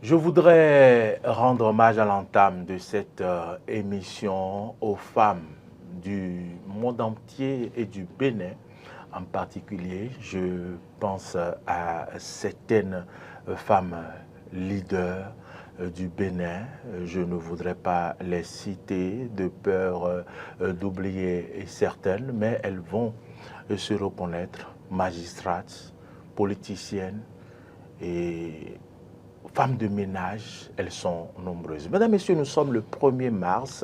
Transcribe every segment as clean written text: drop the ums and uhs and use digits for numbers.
Je voudrais rendre hommage à l'entame de cette émission aux femmes du monde entier et du Bénin en particulier. Je pense à certaines femmes leaders du Bénin. Je ne voudrais pas les citer de peur d'oublier certaines, mais elles vont se reconnaître, magistrates, politiciennes et femmes de ménage, elles sont nombreuses. Mesdames, Messieurs, nous sommes le 1er mars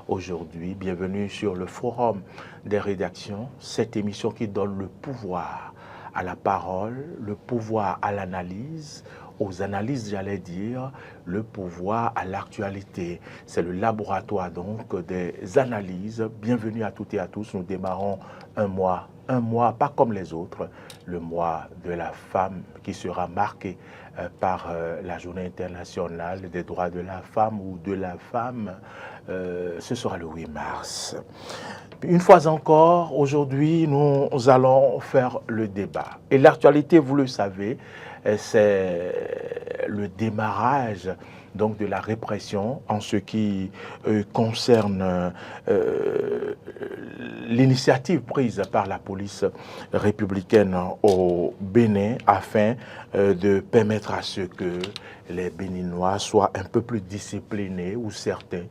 aujourd'hui. Bienvenue sur le Forum des rédactions, cette émission qui donne le pouvoir à la parole, le pouvoir à l'analyse, aux analyses, j'allais dire, le pouvoir à l'actualité. C'est le laboratoire donc des analyses. Bienvenue à toutes et à tous. Nous démarrons un mois pas comme les autres, le mois de la femme qui sera marqué par la journée internationale des droits de la femme ou de la femme. Ce sera le 8 mars. Une fois encore, aujourd'hui, nous allons faire le débat. Et l'actualité, vous le savez, c'est le démarrage donc de la répression en ce qui concerne l'initiative prise par la police républicaine au Bénin afin de permettre à ce que les Béninois soient un peu plus disciplinés ou certains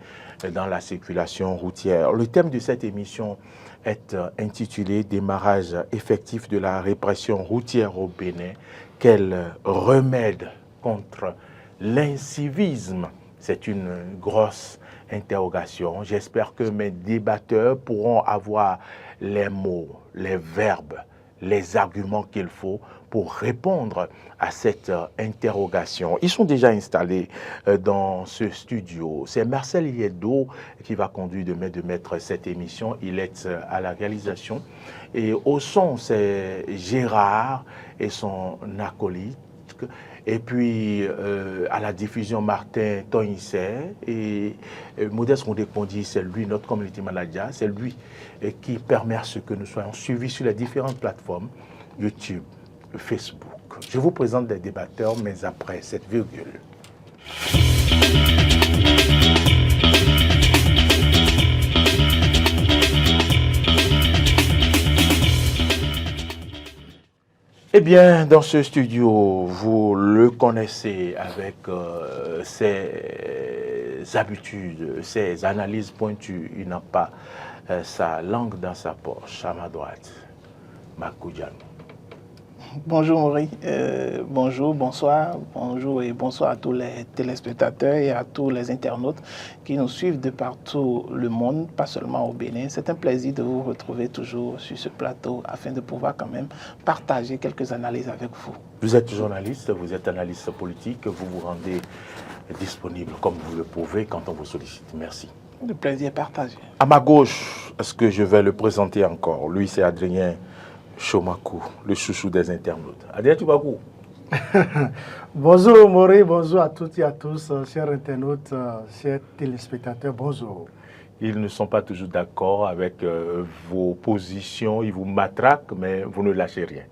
dans la circulation routière. Le thème de cette émission est intitulé « Démarrage effectif de la répression routière au Bénin. Quel remède contre l'incivisme ?» C'est une grosse interrogation. J'espère que mes débatteurs pourront avoir les mots, les verbes, les arguments qu'il faut pour répondre à cette interrogation. Ils sont déjà installés dans ce studio. C'est Marcel Yedo qui va conduire de mettre cette émission. Il est à la réalisation. Et au son, c'est Gérard et son acolyte. Et puis à la diffusion, Martin Toinsé et Modeste Rondekondi, c'est lui, notre community manager, c'est lui qui permet à ce que nous soyons suivis sur les différentes plateformes, YouTube, Facebook. Je vous présente des débatteurs, mais après cette virgule. Eh bien, dans ce studio, vous le connaissez avec ses habitudes, ses analyses pointues. Il n'a pas sa langue dans sa poche. À ma droite, Makou Dianou. Bonjour Maurice, bonjour, bonsoir, bonjour et bonsoir à tous les téléspectateurs et à tous les internautes qui nous suivent de partout le monde, pas seulement au Bénin. C'est un plaisir de vous retrouver toujours sur ce plateau afin de pouvoir quand même partager quelques analyses avec vous. Vous êtes journaliste, vous êtes analyste politique, vous vous rendez disponible comme vous le pouvez quand on vous sollicite. Merci. Le plaisir est partagé. À ma gauche, est-ce que je vais le présenter encore? Lui, c'est Adrien Chomakou, le chouchou des internautes. Adrien Chomakou. Bonjour Maurice, bonjour à toutes et à tous, chers internautes, chers téléspectateurs, bonjour. Ils ne sont pas toujours d'accord avec vos positions, ils vous matraquent, mais vous ne lâchez rien.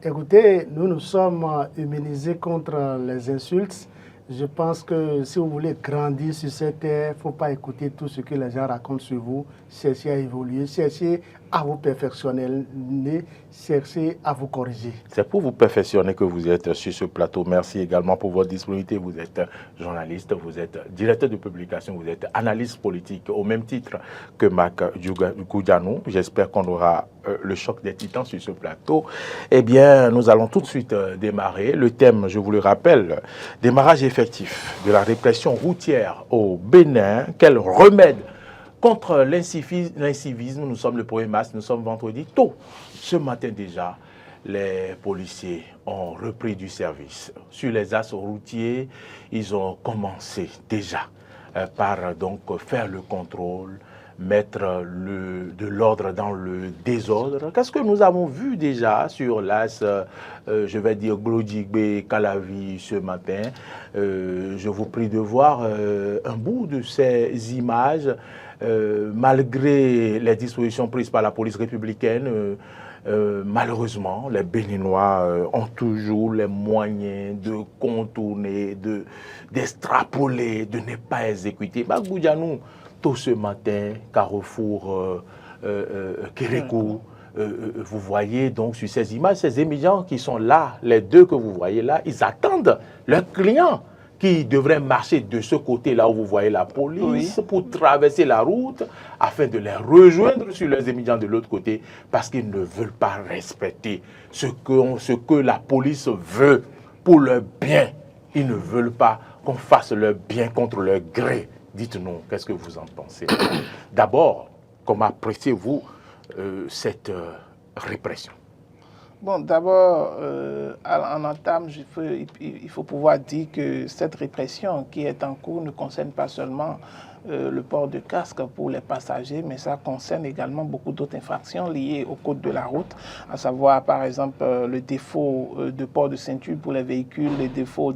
Écoutez, nous sommes immunisés contre les insultes. Je pense que si vous voulez grandir sur cette terre, il ne faut pas écouter tout ce que les gens racontent sur vous. Cherchez à évoluer, cherchez à vous perfectionner, cherchez à vous corriger. C'est pour vous perfectionner que vous êtes sur ce plateau. Merci également pour votre disponibilité. Vous êtes journaliste, vous êtes directeur de publication, vous êtes analyste politique au même titre que Mac Dianou. J'espère qu'on aura le choc des titans sur ce plateau. Eh bien, nous allons tout de suite démarrer. Le thème, je vous le rappelle, démarrage effectif de la répression routière au Bénin. Quel remède contre l'incivisme? Nous sommes le 1er mars, nous sommes vendredi. Tôt, ce matin déjà, les policiers ont repris du service. Sur les axes routiers, ils ont commencé déjà par donc faire le contrôle, mettre de l'ordre dans le désordre. Qu'est-ce que nous avons vu déjà sur l'as, je vais dire, Glodjigbe, Calavi ce matin? Je vous prie de voir un bout de ces images malgré les dispositions prises par la police républicaine, malheureusement, les Béninois ont toujours les moyens de contourner, d'extrapoler, de ne pas exécuter. Bagoudianou, tôt ce matin, Carrefour, Kérékou, vous voyez donc sur ces images, ces émigrants qui sont là, les deux que vous voyez là, ils attendent leurs clients qui devraient marcher de ce côté-là où vous voyez la police pour traverser la route afin de les rejoindre sur les émigrants de l'autre côté parce qu'ils ne veulent pas respecter ce que la police veut pour leur bien. Ils ne veulent pas qu'on fasse leur bien contre leur gré. Dites-nous, qu'est-ce que vous en pensez? D'abord, comment appréciez-vous cette répression? Bon, d'abord, en entame, il faut pouvoir dire que cette répression qui est en cours ne concerne pas seulement le port de casque pour les passagers, mais ça concerne également beaucoup d'autres infractions liées au code de la route, à savoir par exemple le défaut de port de ceinture pour les véhicules, les défauts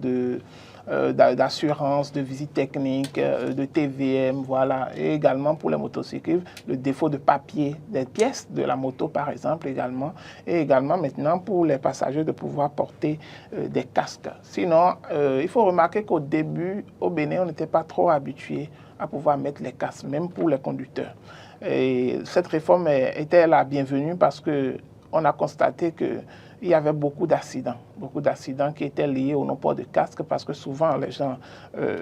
d'assurance, de visite technique, de TVM, voilà, et également pour les motocyclistes, le défaut de papier, des pièces de la moto par exemple également, et également maintenant pour les passagers de pouvoir porter des casques. Sinon, il faut remarquer qu'au début, au Bénin, on n'était pas trop habitué à pouvoir mettre les casques, même pour les conducteurs. Et cette réforme était la bienvenue parce qu'on a constaté qu'il y avait beaucoup d'accidents qui étaient liés au non-port de casque parce que souvent les gens,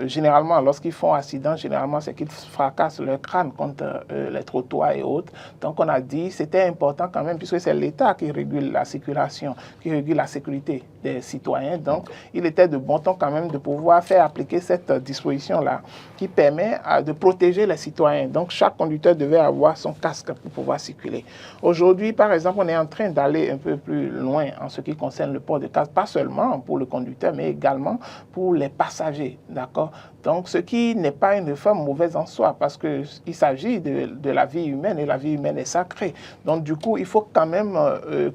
généralement lorsqu'ils font accident, généralement c'est qu'ils fracassent leur crâne contre les trottoirs et autres. Donc on a dit c'était important quand même puisque c'est l'État qui régule la circulation, qui régule la sécurité des citoyens. Donc il était de bon ton quand même de pouvoir faire appliquer cette disposition-là qui permet de protéger les citoyens. Donc chaque conducteur devait avoir son casque pour pouvoir circuler. Aujourd'hui, par exemple, on est en train d'aller un peu plus loin en ce qui concerne le port de casque, pas seulement pour le conducteur, mais également pour les passagers, d'accord? Donc, ce qui n'est pas une réforme mauvaise en soi, parce qu'il s'agit de la vie humaine, et la vie humaine est sacrée. Donc, du coup, il faut quand même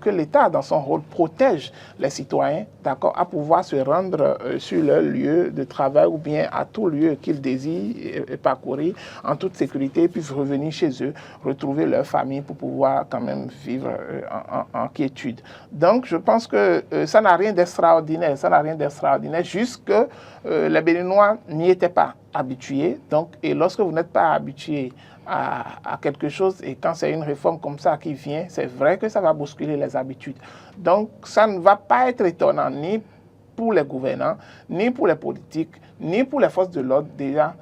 que l'État, dans son rôle, protège les citoyens, d'accord, à pouvoir se rendre sur leur lieu de travail ou bien à tout lieu qu'ils désirent parcourir en toute sécurité, puis revenir chez eux, retrouver leur famille pour pouvoir quand même vivre en quiétude. Donc, je pense que ça n'a rien d'extraordinaire, juste que les Béninois n'y étaient pas habitués. Donc, et lorsque vous n'êtes pas habitué à quelque chose, et quand c'est une réforme comme ça qui vient, c'est vrai que ça va bousculer les habitudes. Donc, ça ne va pas être étonnant ni pour les gouvernants, ni pour les politiques, ni pour les forces de l'ordre déjà,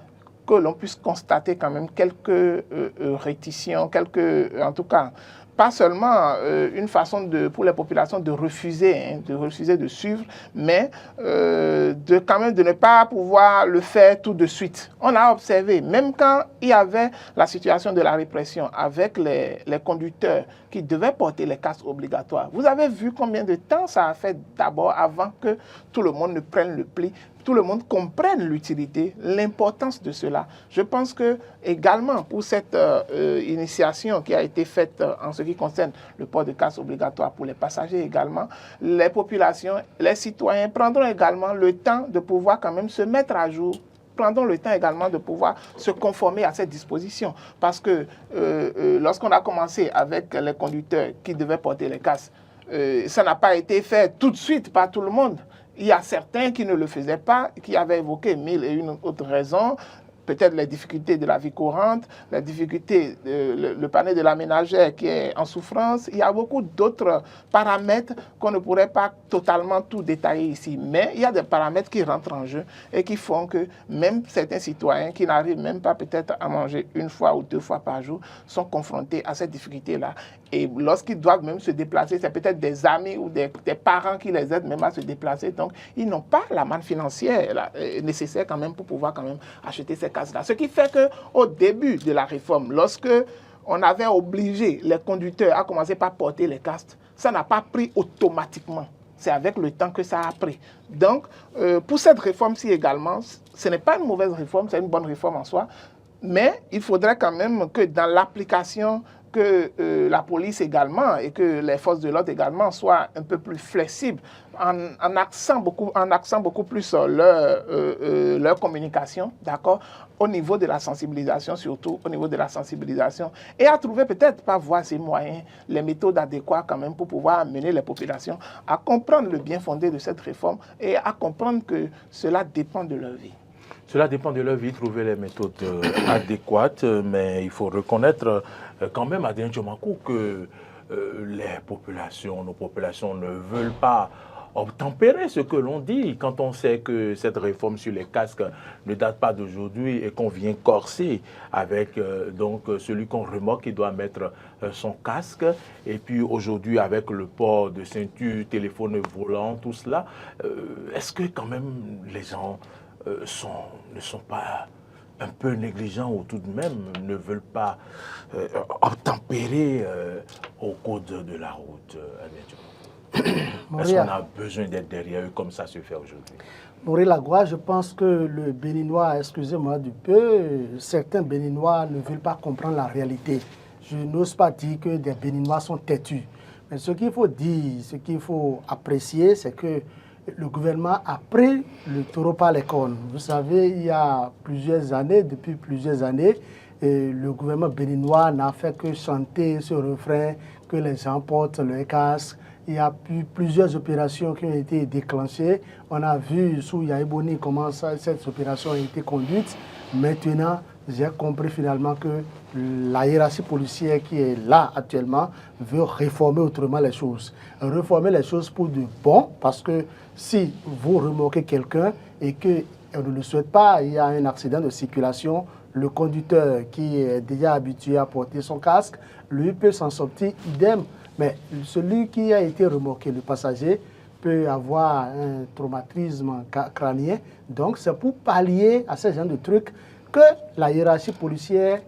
que l'on puisse constater quand même quelques réticences, en tout cas, pas seulement une façon pour les populations de refuser de suivre, mais quand même de ne pas pouvoir le faire tout de suite. On a observé, même quand il y avait la situation de la répression avec les conducteurs qui devaient porter les casques obligatoires, vous avez vu combien de temps ça a fait d'abord avant que tout le monde ne prenne le pli, tout le monde comprenne l'utilité, l'importance de cela. Je pense que également pour cette initiation qui a été faite en ce qui concerne le port de casque obligatoire pour les passagers également, les populations, les citoyens prendront également le temps de pouvoir quand même se mettre à jour, prendrons le temps également de pouvoir se conformer à cette disposition. Parce que lorsqu'on a commencé avec les conducteurs qui devaient porter les casques, ça n'a pas été fait tout de suite par tout le monde. Il y a certains qui ne le faisaient pas, qui avaient évoqué 1001 autres raisons, peut-être les difficultés de la vie courante, les difficultés, le panier de la ménagère qui est en souffrance. Il y a beaucoup d'autres paramètres qu'on ne pourrait pas totalement tout détailler ici. Mais il y a des paramètres qui rentrent en jeu et qui font que même certains citoyens qui n'arrivent même pas peut-être à manger une fois ou deux fois par jour sont confrontés à cette difficulté-là. Et lorsqu'ils doivent même se déplacer, c'est peut-être des amis ou des parents qui les aident même à se déplacer. Donc, ils n'ont pas la manne financière nécessaire quand même pour pouvoir quand même acheter ces casques-là. Ce qui fait qu'au début de la réforme, lorsque on avait obligé les conducteurs à commencer par porter les casques, ça n'a pas pris automatiquement. C'est avec le temps que ça a pris. Donc, pour cette réforme-ci également, ce n'est pas une mauvaise réforme, c'est une bonne réforme en soi. Mais il faudrait quand même que dans l'application que la police également et que les forces de l'ordre également soient un peu plus flexibles en axant beaucoup plus leur communication, d'accord, au niveau de la sensibilisation, surtout au niveau de la sensibilisation, et à trouver peut-être par voie ces moyens, les méthodes adéquates quand même pour pouvoir amener les populations à comprendre le bien fondé de cette réforme et à comprendre que cela dépend de leur vie. Cela dépend de leur vie, trouver les méthodes adéquates, mais il faut reconnaître quand même à Djomako que nos populations ne veulent pas obtempérer ce que l'on dit quand on sait que cette réforme sur les casques ne date pas d'aujourd'hui et qu'on vient corser avec donc celui qu'on remorque qui doit mettre son casque, et puis aujourd'hui avec le port de ceinture, téléphone volant, tout cela, est-ce que quand même les gens ne sont pas un peu négligents ou tout de même ne veulent pas obtempérer au code de la route? Est-ce qu'on a besoin d'être derrière eux comme ça se fait aujourd'hui? Maurice Lagua, je pense que le Béninois, excusez-moi du peu, certains Béninois ne veulent pas comprendre la réalité. Je n'ose pas dire que des Béninois sont têtus. Mais ce qu'il faut dire, ce qu'il faut apprécier, c'est que le gouvernement a pris le taureau par les cornes. Vous savez, il y a plusieurs années, depuis plusieurs années, le gouvernement béninois n'a fait que chanter ce refrain, que les gens portent le casque. Il y a eu plusieurs opérations qui ont été déclenchées. On a vu sous Yaïboni comment cette opération a été conduite. Maintenant, j'ai compris finalement que la hiérarchie policière qui est là actuellement veut réformer autrement les choses. Réformer les choses pour de bon, parce que si vous remorquez quelqu'un et qu'on ne le souhaite pas, il y a un accident de circulation, le conducteur qui est déjà habitué à porter son casque, lui peut s'en sortir idem. Mais celui qui a été remorqué, le passager, peut avoir un traumatisme crânien. Donc c'est pour pallier à ce genre de trucs que la hiérarchie policière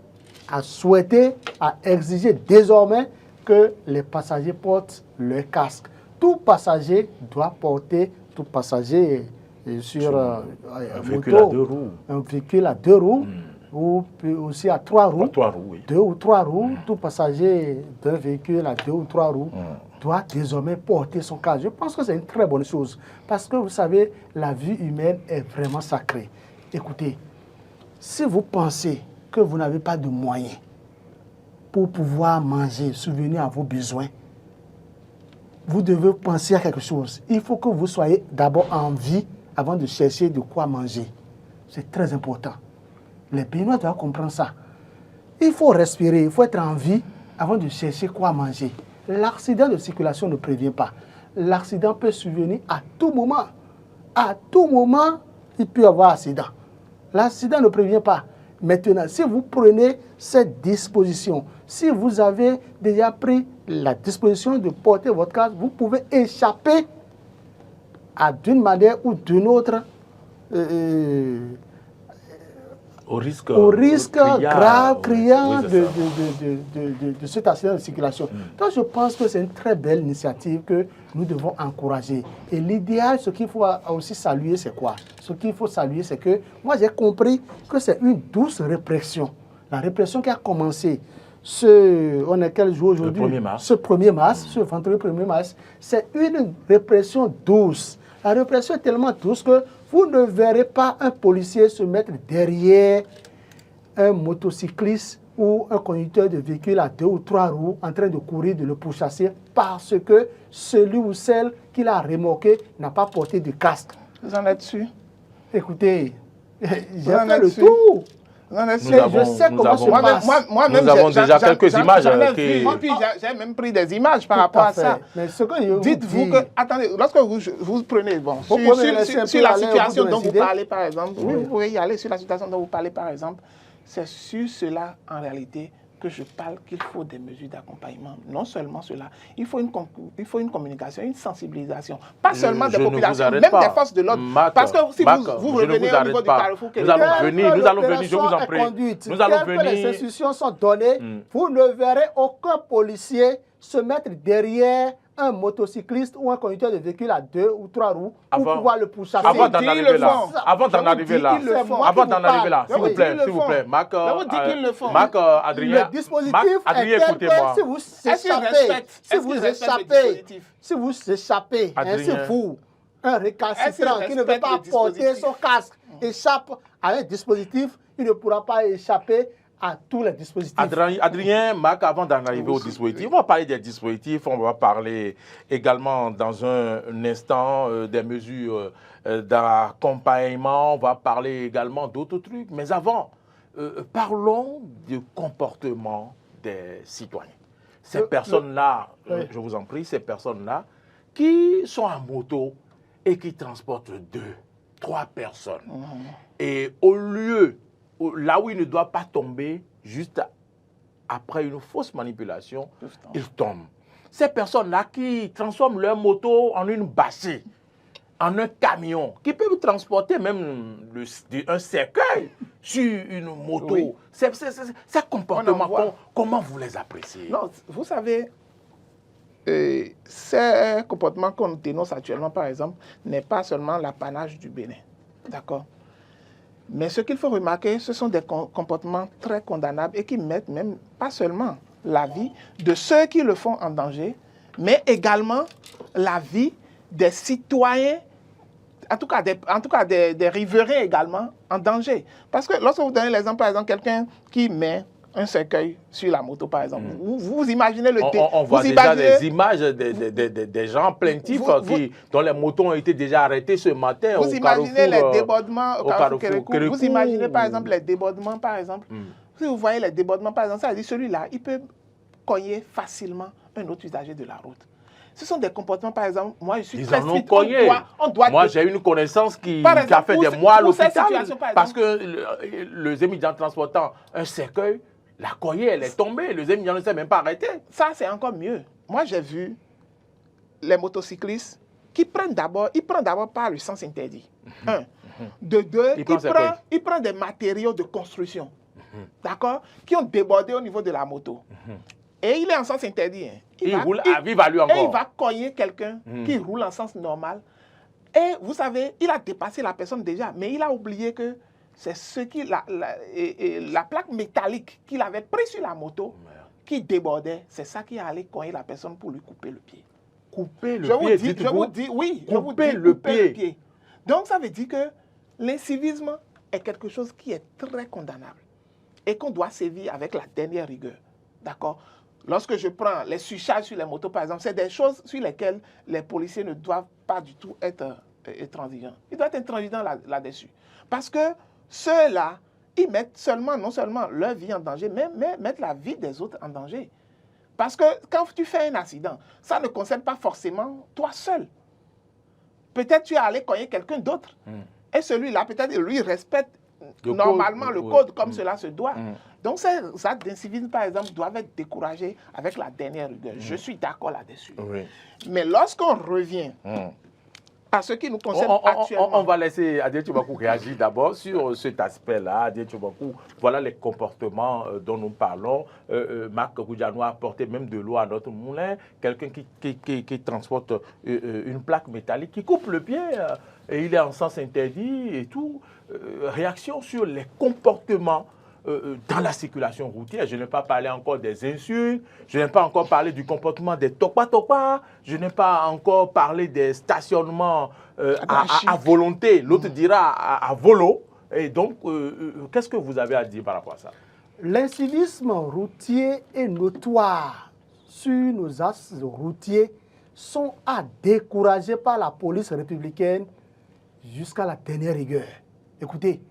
a souhaité, a exigé désormais que les passagers portent leur casque. Tout passager doit porter, tout passager sur un véhicule à deux roues. Un véhicule à deux roues, ou aussi à trois roues. Oui. Deux ou trois roues, tout passager d'un véhicule à deux ou trois roues doit désormais porter son casque. Je pense que c'est une très bonne chose, parce que vous savez, la vie humaine est vraiment sacrée. Écoutez, si vous pensez que vous n'avez pas de moyens pour pouvoir manger, subvenir à vos besoins, vous devez penser à quelque chose. Il faut que vous soyez d'abord en vie avant de chercher de quoi manger. C'est très important. Les Béninois doivent comprendre ça. Il faut respirer, il faut être en vie avant de chercher quoi manger. L'accident de circulation ne prévient pas. L'accident peut survenir à tout moment. À tout moment, il peut y avoir accident. L'accident ne prévient pas. Maintenant, si vous prenez cette disposition, si vous avez déjà pris la disposition de porter votre casque, vous pouvez échapper à d'une manière ou d'une autre au risque grave, criant de cet accident de circulation. Donc je pense que c'est une très belle initiative que nous devons encourager. Et l'idéal, ce qu'il faut aussi saluer, c'est quoi? Ce qu'il faut saluer, c'est que moi j'ai compris que c'est une douce répression. La répression qui a commencé on est quel jour aujourd'hui? Ce 1er mars, ce vendredi 1er mars, c'est une répression douce. La répression est tellement douce que vous ne verrez pas un policier se mettre derrière un motocycliste ou un conducteur de véhicule à 2 ou 3 roues en train de courir, de le pourchasser parce que celui ou celle qui l'a remorqué n'a pas porté de casque. Vous en êtes sûr? Écoutez, j'ai fait le tour. Je sais comment se passe. Nous avons déjà quelques images. J'ai même pris des images par rapport à ça. Mais ce que dites-vous que, attendez, lorsque vous prenez, sur la situation dont vous parlez par exemple, vous pouvez y aller sur la situation dont vous parlez par exemple, c'est sur cela en réalité que je parle qu'il faut des mesures d'accompagnement. Non seulement cela, il faut une communication, une sensibilisation. Pas seulement des populations, même des forces de l'ordre. Parce que si vous revenez au niveau du Carrefour... Nous allons venir, je vous en prie. Nous allons venir. Les instructions sont données. Vous ne verrez aucun policier se mettre derrière un motocycliste ou un conducteur de véhicule à 2 ou 3 roues pour pouvoir le pourchasser. Avant d'en arriver là, s'il vous plaît, Marc, Adrien, le dispositif est tel que si vous échappez, ainsi vous, un récalcitrant qui ne veut pas porter son casque, échappe à un dispositif, il ne pourra pas échapper à tous les dispositifs. Adrien, Marc, avant d'en arriver au dispositif, on va parler des dispositifs, on va parler également dans un instant des mesures d'accompagnement, on va parler également d'autres trucs. Mais avant, parlons du comportement des citoyens. Ces personnes-là, je vous en prie, ces personnes-là qui sont en moto et qui transportent 2, 3 personnes. Et au lieu, là où ils ne doivent pas tomber, juste après une fausse manipulation, ils tombent. Ces personnes-là qui transforment leur moto en une bâchée, en un camion, qui peuvent transporter même un cercueil sur une moto. Oui. Ces comportements, comment vous les appréciez? Non, vous savez, ces comportements qu'on dénonce actuellement, par exemple, n'est pas seulement l'apanage du Bénin. D'accord? Mais ce qu'il faut remarquer, ce sont des comportements très condamnables et qui mettent même pas seulement la vie de ceux qui le font en danger, mais également la vie des citoyens, en tout cas des riverains également en danger. Parce que lorsque vous donnez l'exemple, par exemple, quelqu'un qui met un cercueil sur la moto, par exemple. Vous imaginez le... On voit déjà des images des gens plaintifs dont les motos ont été déjà arrêtés ce matin. Vous imaginez les débordements au Carrefour. Vous imaginez par exemple les débordements, par exemple. Si vous voyez les débordements, par exemple, ça veut dire celui-là, il peut cogner facilement un autre usager de la route. Ce sont des comportements, par exemple, moi je suis très strict. Moi j'ai une connaissance qui a fait des mois à l'hôpital parce que le émigrant transportant un cercueil, la cognée, elle est tombée. Le émigrant ne s'est même pas arrêté. Ça, c'est encore mieux. Moi, j'ai vu les motocyclistes qui prennent d'abord par le sens interdit. Un. De deux, il prend des matériaux de construction, d'accord, qui ont débordé au niveau de la moto. Et il est en sens interdit. Hein. Il roule à vive allure encore. Et il va cogner quelqu'un qui roule en sens normal. Et vous savez, il a dépassé la personne déjà, mais il a oublié que c'est ce qui la plaque métallique qu'il avait prise sur la moto qui débordait. C'est ça qui est allé cogner la personne pour lui couper le pied. Couper le pied, je vous dis, oui, couper le pied. Donc ça veut dire que l'incivisme est quelque chose qui est très condamnable et qu'on doit sévir avec la dernière rigueur. D'accord? Lorsque je prends les surcharges sur les motos, par exemple, c'est des choses sur lesquelles les policiers ne doivent pas du tout être intransigeants. Ils doivent être intransigeants là-dessus. Parce que ceux-là, ils mettent non seulement leur vie en danger, mais mettent la vie des autres en danger. Parce que quand tu fais un accident, ça ne concerne pas forcément toi seul. Peut-être tu es allé cogner quelqu'un d'autre. Et celui-là, peut-être, lui respecte normalement le code comme cela se doit. Donc, ces actes d'incivisme, par exemple, doivent être découragés avec la dernière rigueur. Je suis d'accord là-dessus. Mais lorsqu'on revient à ce qui nous concerne actuellement... On va laisser Adrien Tchoubakou réagir d'abord sur cet aspect-là. Adrien Tchoubakou, voilà les comportements dont nous parlons. Marc Goudianou a apporté même de l'eau à notre moulin. Quelqu'un qui transporte une plaque métallique, qui coupe le pied, et il est en sens interdit et tout. Réaction sur les comportements dans la circulation routière. Je n'ai pas parlé encore des insultes, je n'ai pas encore parlé du comportement des topa-topa, je n'ai pas encore parlé des stationnements à volonté, l'autre dira à volo. Et donc, qu'est-ce que vous avez à dire par rapport à ça? L'incivisme routier est notoire sur nos axes routiers, sont à décourager par la police républicaine jusqu'à la dernière rigueur. Écoutez,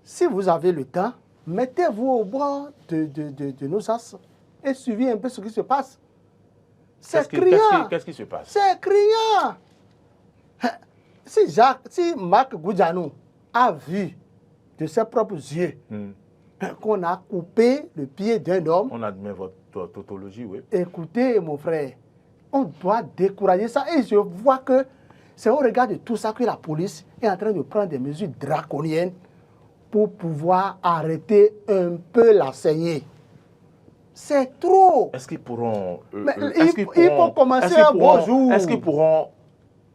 si vous avez le temps, mettez-vous au bord de nos axes et suivez un peu ce qui se passe. C'est criant. Qu'est-ce qui se passe? C'est criant. Si Marc Goudianou a vu de ses propres yeux qu'on a coupé le pied d'un homme... On admet votre tautologie, oui. Écoutez, mon frère, on doit décourager ça. Et je vois que c'est au regard de tout ça que la police est en train de prendre des mesures draconiennes pour pouvoir arrêter un peu la saignée. C'est trop. Est-ce qu'ils pourront... il faut commencer un bon jour. Est-ce qu'ils pourront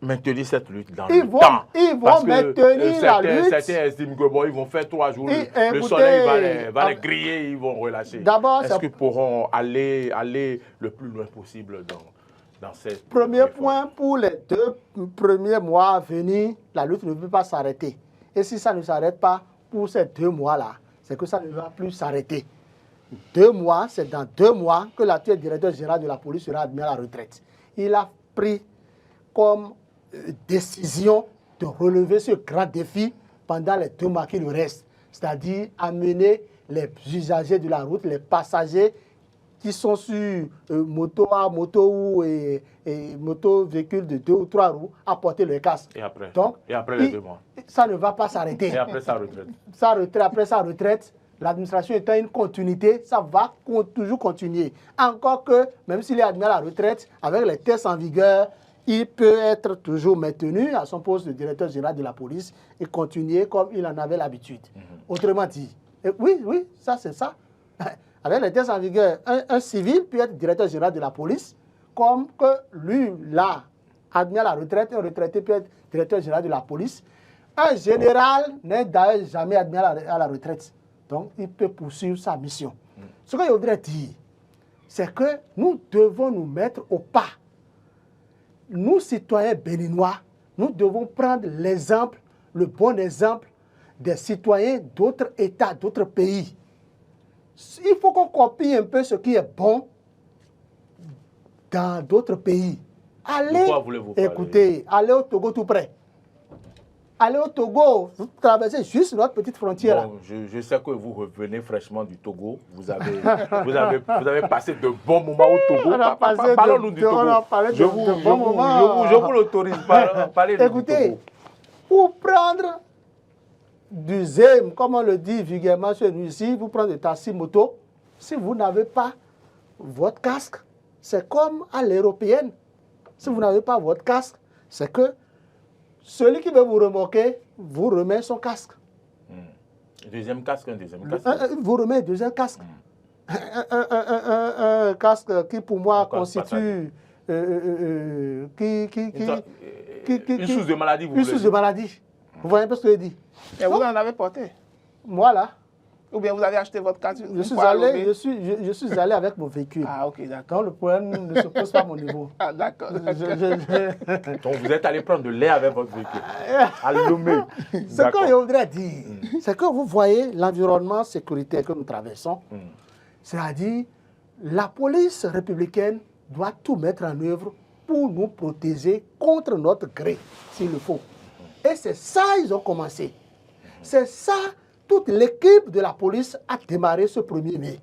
maintenir cette lutte dans Ils le vont, temps? ils vont Parce que, maintenir la lutte. Certains estiment que bon, ils vont faire 3 jours, le écoutez, soleil va les griller, ils vont relâcher. D'abord, est-ce qu'ils pourront aller le plus loin possible dans cette premier réforme? point, pour les 2 premiers mois à venir, la lutte ne peut pas s'arrêter. Et si ça ne s'arrête pas pour ces 2 mois-là, c'est que ça ne va plus s'arrêter. 2 mois, c'est dans 2 mois que l'actuel directeur général de la police sera admis à la retraite. Il a pris comme décision de relever ce grand défi pendant les 2 mois qui nous restent, c'est-à-dire amener les usagers de la route, les passagers qui sont sur moto A, moto ou et moto véhicule de 2 ou 3 roues à porter le casque. Et après, Donc, les 2 mois. Ça ne va pas s'arrêter. Et après sa retraite. Après sa retraite, l'administration étant une continuité, ça va toujours continuer. Encore que, même s'il est admis à la retraite, avec les tests en vigueur, il peut être toujours maintenu à son poste de directeur général de la police et continuer comme il en avait l'habitude. Autrement dit, oui, ça c'est ça. Avec les tests en vigueur, un civil peut être directeur général de la police, comme que lui, là, admis à la retraite, un retraité peut être directeur général de la police. Un général n'est d'ailleurs jamais admis à la retraite. Donc, il peut poursuivre sa mission. Ce que je voudrais dire, c'est que nous devons nous mettre au pas. Nous, citoyens béninois, nous devons prendre l'exemple, le bon exemple des citoyens d'autres États, d'autres pays. Il faut qu'on copie un peu ce qui est bon dans d'autres pays. Allez, écoutez, allez au Togo tout près. Allez au Togo, vous traversez juste notre petite frontière. Bon, je sais que vous revenez fraîchement du Togo. Vous avez passé de bons moments au Togo. Parlons-nous du Togo. Je vous l'autorise. Parlez du Togo. Écoutez, pour prendre du ZEM, comme on le dit vulgairement chez nous ici, vous prenez des taxis moto, si vous n'avez pas votre casque, c'est comme à l'européenne. Si vous n'avez pas votre casque, c'est que celui qui veut vous remorquer vous remet son casque. Deuxième casque. Vous remet un deuxième casque. Un casque qui, pour moi, constitue... une source de maladie. Une source de maladie. Vous voyez un peu ce que je dis? Et vous en avez porté? Moi, là. Ou bien vous avez acheté votre casque? Je suis allé avec mon véhicule. Ah, ok, d'accord. Donc, le problème ne se pose pas à mon niveau. Ah, d'accord. Donc, vous êtes allé prendre de lait avec votre véhicule. À Lomé. Ce que je voudrais dire, c'est que vous voyez l'environnement sécuritaire que nous traversons. C'est-à-dire, la police républicaine doit tout mettre en œuvre pour nous protéger contre notre gré, s'il le faut. Et c'est ça ils ont commencé. C'est ça, toute l'équipe de la police a démarré ce 1er mai.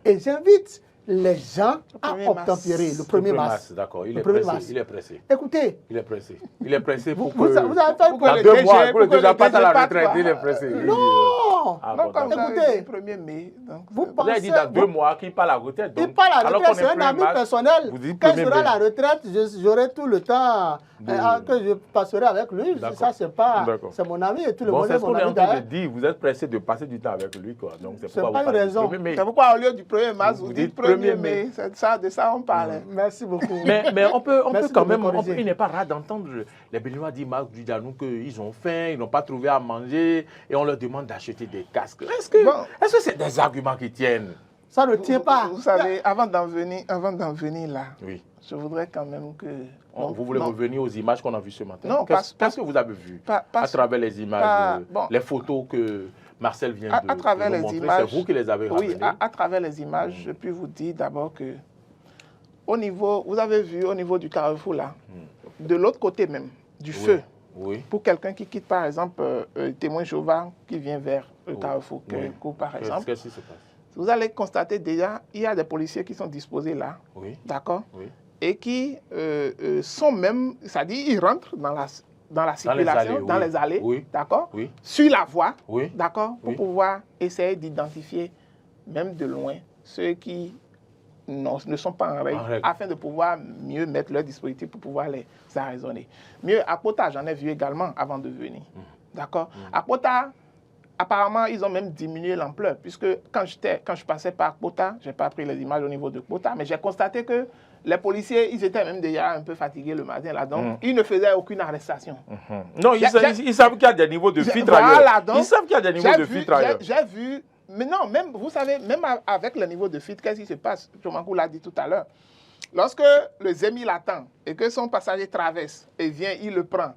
Et j'invite les gens à obtempérer le 1er mars. D'accord, il est pressé. Écoutez. Il est pressé pour que... Vous avez fait dans 2 mois, pour que déjà passe à la retraite, il est pressé. Non. Écoutez, le 1er mai. Vous avez dit dans 2 mois qu'il part à la retraite. Il part à la retraite, c'est un ami personnel. Quand il sera à la retraite, j'aurai tout le temps que je passerai avec lui. Ça, c'est mon ami et tout le monde est mon ami. Dit, vous êtes pressé de passer du temps avec lui, quoi. Donc c'est pas une raison. C'est pourquoi au lieu du 1er mars, vous dites 1er mai. C'est ça, de ça on parle. Merci beaucoup. Mais on peut quand même, il n'est pas rare d'entendre les Béninois dire Marc Dujadjanou qu'ils ont faim, ils n'ont pas trouvé à manger et on leur demande d'acheter des casques. Est-ce que c'est des arguments qui tiennent? Ça ne tient pas. Vous savez, avant d'en venir là, oui. Je voudrais quand même que... vous voulez revenir aux images qu'on a vues ce matin? Non, qu'est-ce que vous avez vu à travers les images, les photos que Marcel vient de nous montrer? C'est vous qui les avez ramenées? Oui, à travers les images, je puis vous dire d'abord que au niveau, vous avez vu au niveau du carrefour là, de l'autre côté même, du feu, pour quelqu'un qui quitte par exemple témoin Jéhovah qui vient vers le carrefour, par exemple. Qu'est-ce qui se passe? Vous allez constater déjà, il y a des policiers qui sont disposés là, d'accord, et qui sont même, c'est-à-dire ils rentrent dans la circulation, dans les allées, d'accord, sur la voie, d'accord, pour pouvoir essayer d'identifier, même de loin, ceux qui ne sont pas en règle, afin de pouvoir mieux mettre leur dispositif pour pouvoir les arraisonner. Mieux, à Kota, j'en ai vu également avant de venir, d'accord. À Kota, apparemment, ils ont même diminué l'ampleur, puisque quand je passais par Kpota, je n'ai pas pris les images au niveau de Kpota, mais j'ai constaté que les policiers, ils étaient même déjà un peu fatigués le matin là, donc ils ne faisaient aucune arrestation. Non, ils savent qu'il y a des niveaux de filtre ailleurs. Ils savent qu'il y a des niveaux de filtre ailleurs. J'ai vu, mais non, même, vous savez, même avec le niveau de filtre, qu'est-ce qui se passe? Chomankou l'a dit tout à l'heure. Lorsque le Zemi l'attend et que son passager traverse et vient, il le prend,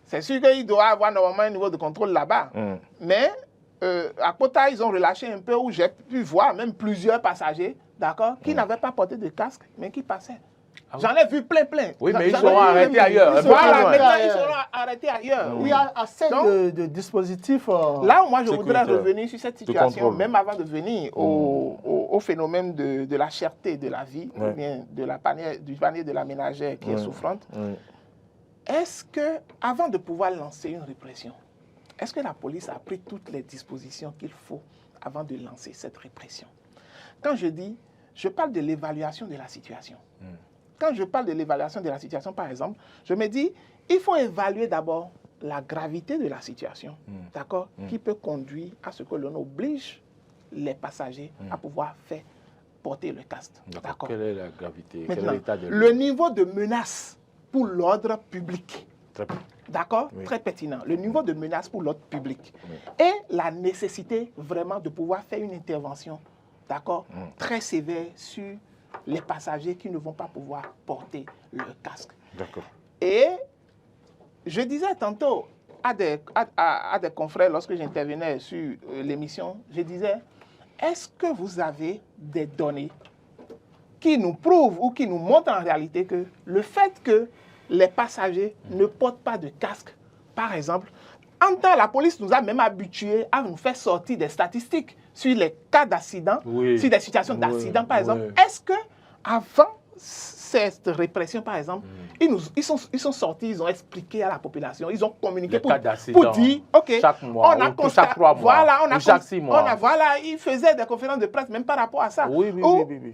c'est sûr qu'il doit avoir normalement un niveau de contrôle là-bas. Mais à Kpota, ils ont relâché un peu où j'ai pu voir même plusieurs passagers, d'accord, qui n'avaient pas porté de casque, mais qui passaient. J'en ai vu plein. Oui, mais ils seront arrêtés ailleurs. Voilà, maintenant ils seront arrêtés ailleurs. Il y a assez de dispositifs. Là où moi je voudrais revenir sur cette situation, même avant de venir au phénomène de la cherté de la vie, ou bien du panier de la ménagère qui est souffrante. Est-ce que, avant de pouvoir lancer une répression, est-ce que la police a pris toutes les dispositions qu'il faut avant de lancer cette répression? Quand je dis, je parle de l'évaluation de la situation. Quand je parle de l'évaluation de la situation, par exemple, je me dis, il faut évaluer d'abord la gravité de la situation, d'accord, qui peut conduire à ce que l'on oblige les passagers à pouvoir faire porter le casque. D'accord. Quelle est la gravité? Maintenant, quel est l'état de le niveau de menace pour l'ordre public. D'accord? Très pertinent. Le niveau de menace pour l'ordre public. Et la nécessité vraiment de pouvoir faire une intervention, d'accord, très sévère sur les passagers qui ne vont pas pouvoir porter leur casque. D'accord. Et je disais tantôt à des confrères, lorsque j'intervenais sur l'émission, je disais, est-ce que vous avez des données qui nous prouvent ou qui nous montrent en réalité que le fait que les passagers ne portent pas de casque, par exemple, en temps, la police nous a même habitués à nous faire sortir des statistiques sur les cas d'accident, sur des situations d'accident, par exemple. Est-ce que avant cette répression, par exemple, ils sont sortis, ils ont expliqué à la population, ils ont communiqué pour dire, OK, chaque mois, on a constaté, chaque 3 mois, voilà, chaque 6 mois. Voilà, ils faisaient des conférences de presse même par rapport à ça. Oui.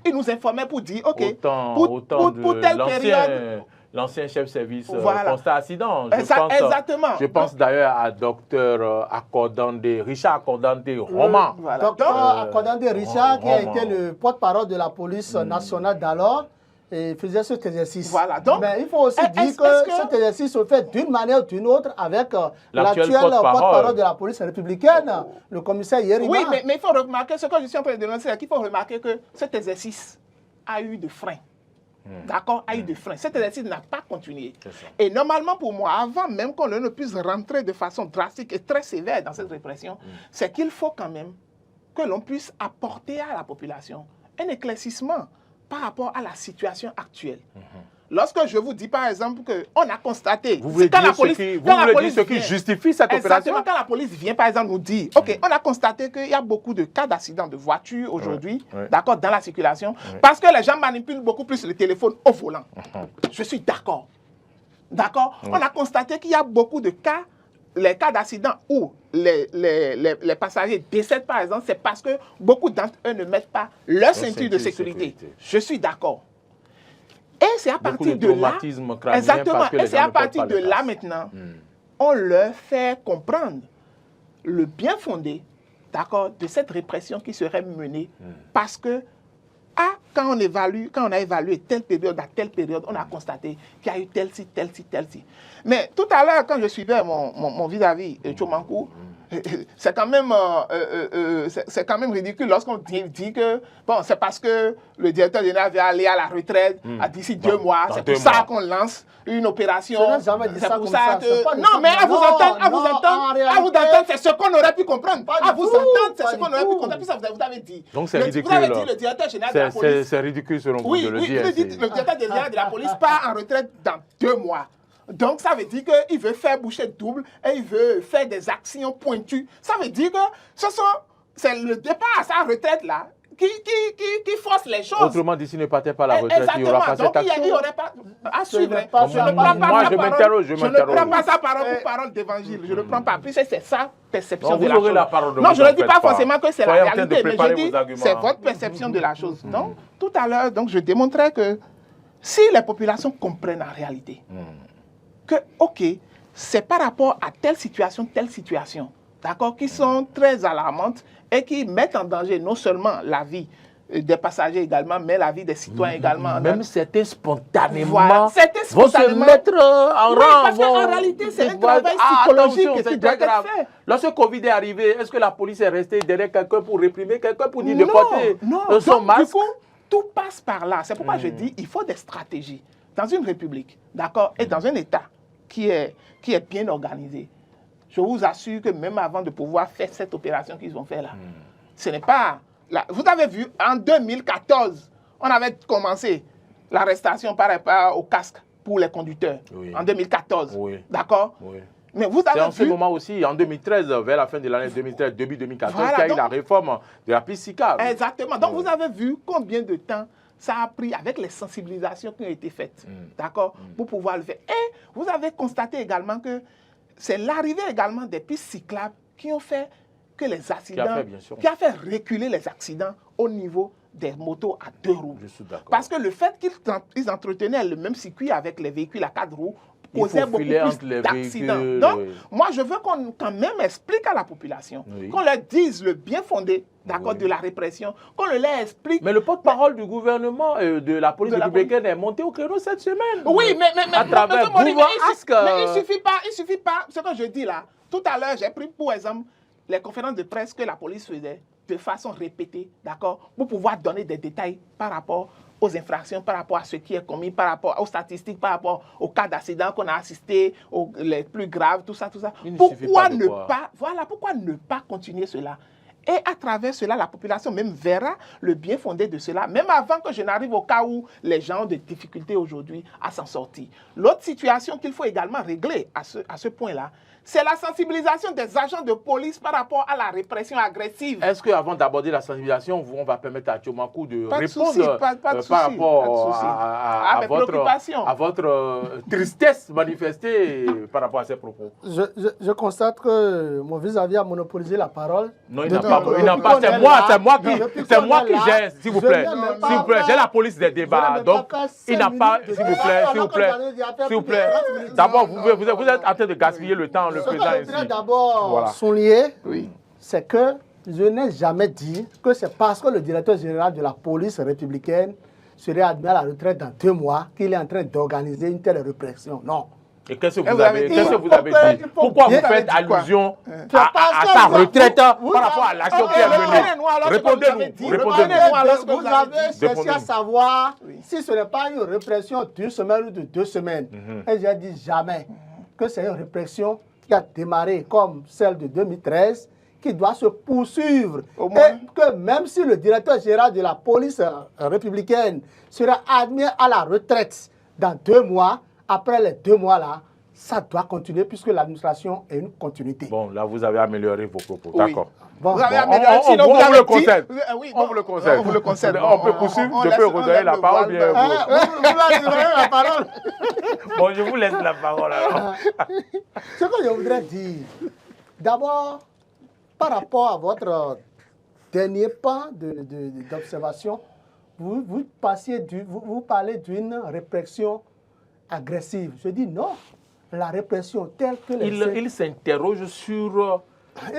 Ils nous informaient pour dire, OK, pour telle période. L'ancien chef service constat accident. Exactement. Je pense d'ailleurs à docteur Richard Accordande Roman. Docteur Accordande Richard, qui a été le porte-parole de la police nationale d'alors, et faisait cet exercice. Voilà. Donc, mais il faut aussi dire que cet exercice se fait d'une manière ou d'une autre avec l'actuel porte-parole de la police républicaine, le commissaire Yerima. Oui, mais il faut remarquer, ce que je suis en train de dénoncer, c'est qu'il faut remarquer que cet exercice a eu de freins. D'accord, a eu des freins. Cet exercice n'a pas continué. Et normalement, pour moi, avant même qu'on ne puisse rentrer de façon drastique et très sévère dans cette répression, c'est qu'il faut quand même que l'on puisse apporter à la population un éclaircissement par rapport à la situation actuelle. Lorsque je vous dis, par exemple, qu'on a constaté... Vous voulez dire ce qui justifie cette opération? Exactement, quand la police vient, par exemple, nous dire, OK, on a constaté qu'il y a beaucoup de cas d'accidents de voitures aujourd'hui, d'accord, dans la circulation, parce que les gens manipulent beaucoup plus le téléphone au volant. Je suis d'accord. D'accord? On a constaté qu'il y a beaucoup de cas, les cas d'accidents où les passagers décèdent, par exemple, c'est parce que beaucoup d'entre eux ne mettent pas leur ceinture de sécurité. Je suis d'accord. Et c'est à partir de là, exactement, et c'est à partir de là maintenant, on leur fait comprendre le bien fondé, d'accord, de cette répression qui serait menée, parce que quand on a évalué telle période à telle période, on a constaté qu'il y a eu tel ci. Mais tout à l'heure, quand je suivais mon vis-à-vis, Chomankou, c'est quand même ridicule lorsqu'on dit que bon, c'est parce que le directeur général vient aller à la retraite d'ici 2 mois. C'est pour ça qu'on lance une opération. C'est pour ça que... Non, mais à vous entendre, c'est ce qu'on aurait pu comprendre. À vous entendre, c'est ce qu'on aurait pu comprendre. Puis ça, vous avez dit. Donc c'est ridicule. Vous avez dit le directeur général de la police. C'est ridicule selon vous de le dire. Oui, le directeur général de la police part en retraite dans 2 mois. Donc, ça veut dire qu'il veut faire boucher double et il veut faire des actions pointues. Ça veut dire que c'est le départ à sa retraite-là qui force les choses. Autrement dit, s'il ne partait pas à la retraite, il n'y aura pas cette action. Donc, il n'y aurait pas à suivre. Moi, je m'interroge. Je ne prends pas ça parole pour parole d'évangile. Je ne prends pas. Puis c'est ça perception de la chose. Non, je ne dis pas forcément que c'est la réalité, mais je dis que c'est votre perception de la chose. Donc, tout à l'heure, je démontrais que si les populations comprennent en réalité que, OK, c'est par rapport à telle situation, d'accord, qui sont très alarmantes et qui mettent en danger non seulement la vie des passagers également, mais la vie des citoyens également. Même certains spontanément, voilà. Certains vont se mettre en oui, rang. parce qu'en réalité, c'est un travail psychologique qui doit être fait. Lorsque Covid est arrivé, est-ce que la police est restée derrière quelqu'un pour réprimer quelqu'un, pour dire de Non, porter non. son Donc, masque? du coup, tout passe par là. C'est pourquoi je dis il faut des stratégies. Dans une république, d'accord, et dans un État qui est bien organisé, je vous assure que même avant de pouvoir faire cette opération qu'ils ont fait là, ce n'est pas... Là, vous avez vu, en 2014, on avait commencé l'arrestation par rapport au casque pour les conducteurs. Oui. En 2014, Oui. d'accord? Oui. Mais vous avez C'est en vu... ce moment aussi, en 2013, vers la fin de l'année 2013, début 2014, Voilà, qu'il y a eu donc- la réforme de la piste cyclable. Exactement. Donc, Oui. vous avez vu combien de temps ça a pris avec les sensibilisations qui ont été faites, d'accord, pour pouvoir le faire. Et vous avez constaté également que c'est l'arrivée également des pistes cyclables qui ont fait que les accidents, qui a fait reculer les accidents au niveau des motos à 2 roues. Je suis d'accord. Parce que le fait qu'ils entretenaient le même circuit avec les véhicules à 4 roues causait beaucoup plus d'accidents. Donc, moi, je veux qu'on quand même explique à la population, qu'on leur dise le bien fondé, d'accord, de la répression, qu'on leur explique. Mais le porte-parole du gouvernement de la police républicaine est monté au créneau cette semaine. Oui, mais à travers mais il suffit pas, ce que je dis là. Tout à l'heure, j'ai pris pour exemple les conférences de presse que la police faisait de façon répétée, d'accord, pour pouvoir donner des détails par rapport aux infractions, par rapport à ce qui est commis, par rapport aux statistiques, par rapport aux cas d'accident qu'on a assisté, les plus graves, tout ça, tout ça. Pourquoi ne pas continuer cela? Et à travers cela, la population même verra le bien fondé de cela, même avant que je n'arrive au cas où les gens ont des difficultés aujourd'hui à s'en sortir. L'autre situation qu'il faut également régler à ce point-là, c'est la sensibilisation des agents de police par rapport à la répression agressive. Est-ce qu'avant d'aborder la sensibilisation, on va permettre à Tchomakou de répondre par rapport à votre tristesse manifestée par rapport à ces propos? Je constate que mon vis-à-vis a monopolisé la parole. Non, il n'a pas. C'est moi qui gère, s'il vous plaît. S'il vous plaît, j'ai la police des débats. Donc, il n'a pas, s'il vous plaît. D'abord, vous êtes en train de gaspiller le temps. Ce que je voudrais d'abord souligner, c'est que je n'ai jamais dit que c'est parce que le directeur général de la police républicaine serait admis à la retraite dans 2 mois qu'il est en train d'organiser une telle répression. Non. Et qu'est-ce que vous avez dit? Pourquoi vous faites allusion à sa retraite par rapport à l'action qui est menée? Répondez-nous. Vous avez cherché à savoir si ce n'est pas une répression d'1 semaine ou de 2 semaines. Et j'ai dit jamais que c'est une répression qui a démarré comme celle de 2013, qui doit se poursuivre. Et que même si le directeur général de la police républicaine sera admis à la retraite dans 2 mois, après les 2 mois-là, ça doit continuer puisque l'administration est une continuité. Bon, là, vous avez amélioré vos propos. D'accord. Bon, on vous le concède. On vous le concède. On vous le concède. On peut poursuivre. Je peux redonner la parole. Bien vous donner la parole. Bon, je vous laisse la parole alors. Ce que je voudrais dire, d'abord, par rapport à votre dernier pas d'observation, vous parlez d'une répression agressive. Je dis non. La répression telle que il s'interroge sur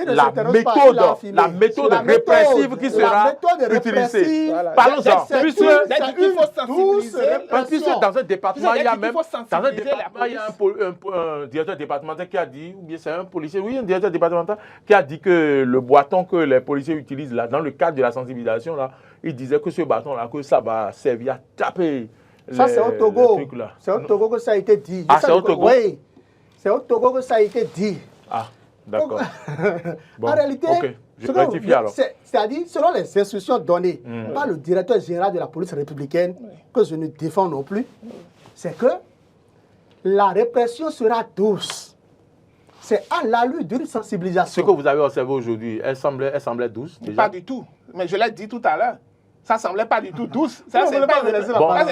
la méthode répressive qui sera utilisée. Parlons-en. Puisque dans un département, il y a un directeur départemental qui a dit, ou bien c'est un policier, un directeur départemental qui a dit que le bâton que les policiers utilisent là, dans le cadre de la sensibilisation, là, il disait que ce bâton-là, que ça va servir à taper. Ça, c'est au Togo. C'est au Togo que ça a été dit. Ah, c'est au Togo? Oui. C'est au Togo que ça a été dit. Ah, d'accord. En réalité, je rectifie alors. C'est-à-dire, selon les instructions données par le directeur général de la police républicaine, que je ne défends non plus, c'est que la répression sera douce. C'est à l'allure d'une sensibilisation. Ce que vous avez observé aujourd'hui, elle semblait douce déjà? Pas du tout. Mais je l'ai dit tout à l'heure. Ça ne semblait pas du tout douce. Ça, c'est pas une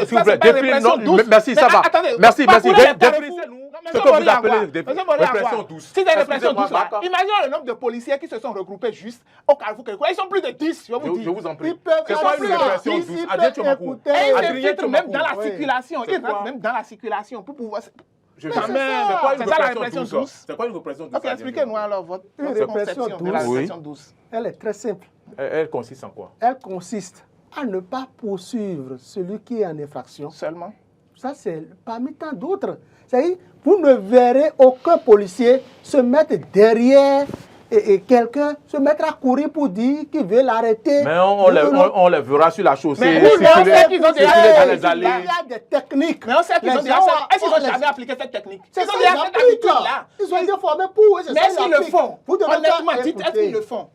s'il vous plaît, merci, ça va. Merci. Définissez-nous ce que vous appelez répression douce. Si c'est une répression douce, imaginez le nombre de policiers qui se sont regroupés juste au Carrefour. Ils sont plus de 10, je vous dis. Je vous en prie. C'est pas une répression douce. Ils infiltrent même dans la circulation. Ils rentrent même dans la circulation pour pouvoir... Je Mais sais. c'est C'est quoi une C'est ça la répression répression douce? douce. C'est quoi une répression douce? Ok, expliquez-nous alors votre Une votre répression conception de la douce. répression douce. Elle est très simple. Elle consiste en quoi? Elle consiste à ne pas poursuivre celui qui est en infraction. Seulement. Ça, c'est parmi tant d'autres. C'est-à-dire, vous ne verrez aucun policier se mettre derrière et quelqu'un se mettre à courir pour dire qu'il veut l'arrêter. Mais on les verra sur la chaussée. Mais oui, mais on sait qu'ils ont déjà circuler dans fait les allées. Il y a des techniques. Mais on sait qu'ils ont Les déjà gens fait. Est-ce qu'ils ont les- jamais appliqué cette technique? C'est Ils ça, ont déjà ils cette appliquent. habitude-là. Ils ont été formés pour. Mais est-ce qu'ils le font? Vous devez Honnêtement, faire dites, est-ce écouter. qu'ils le font?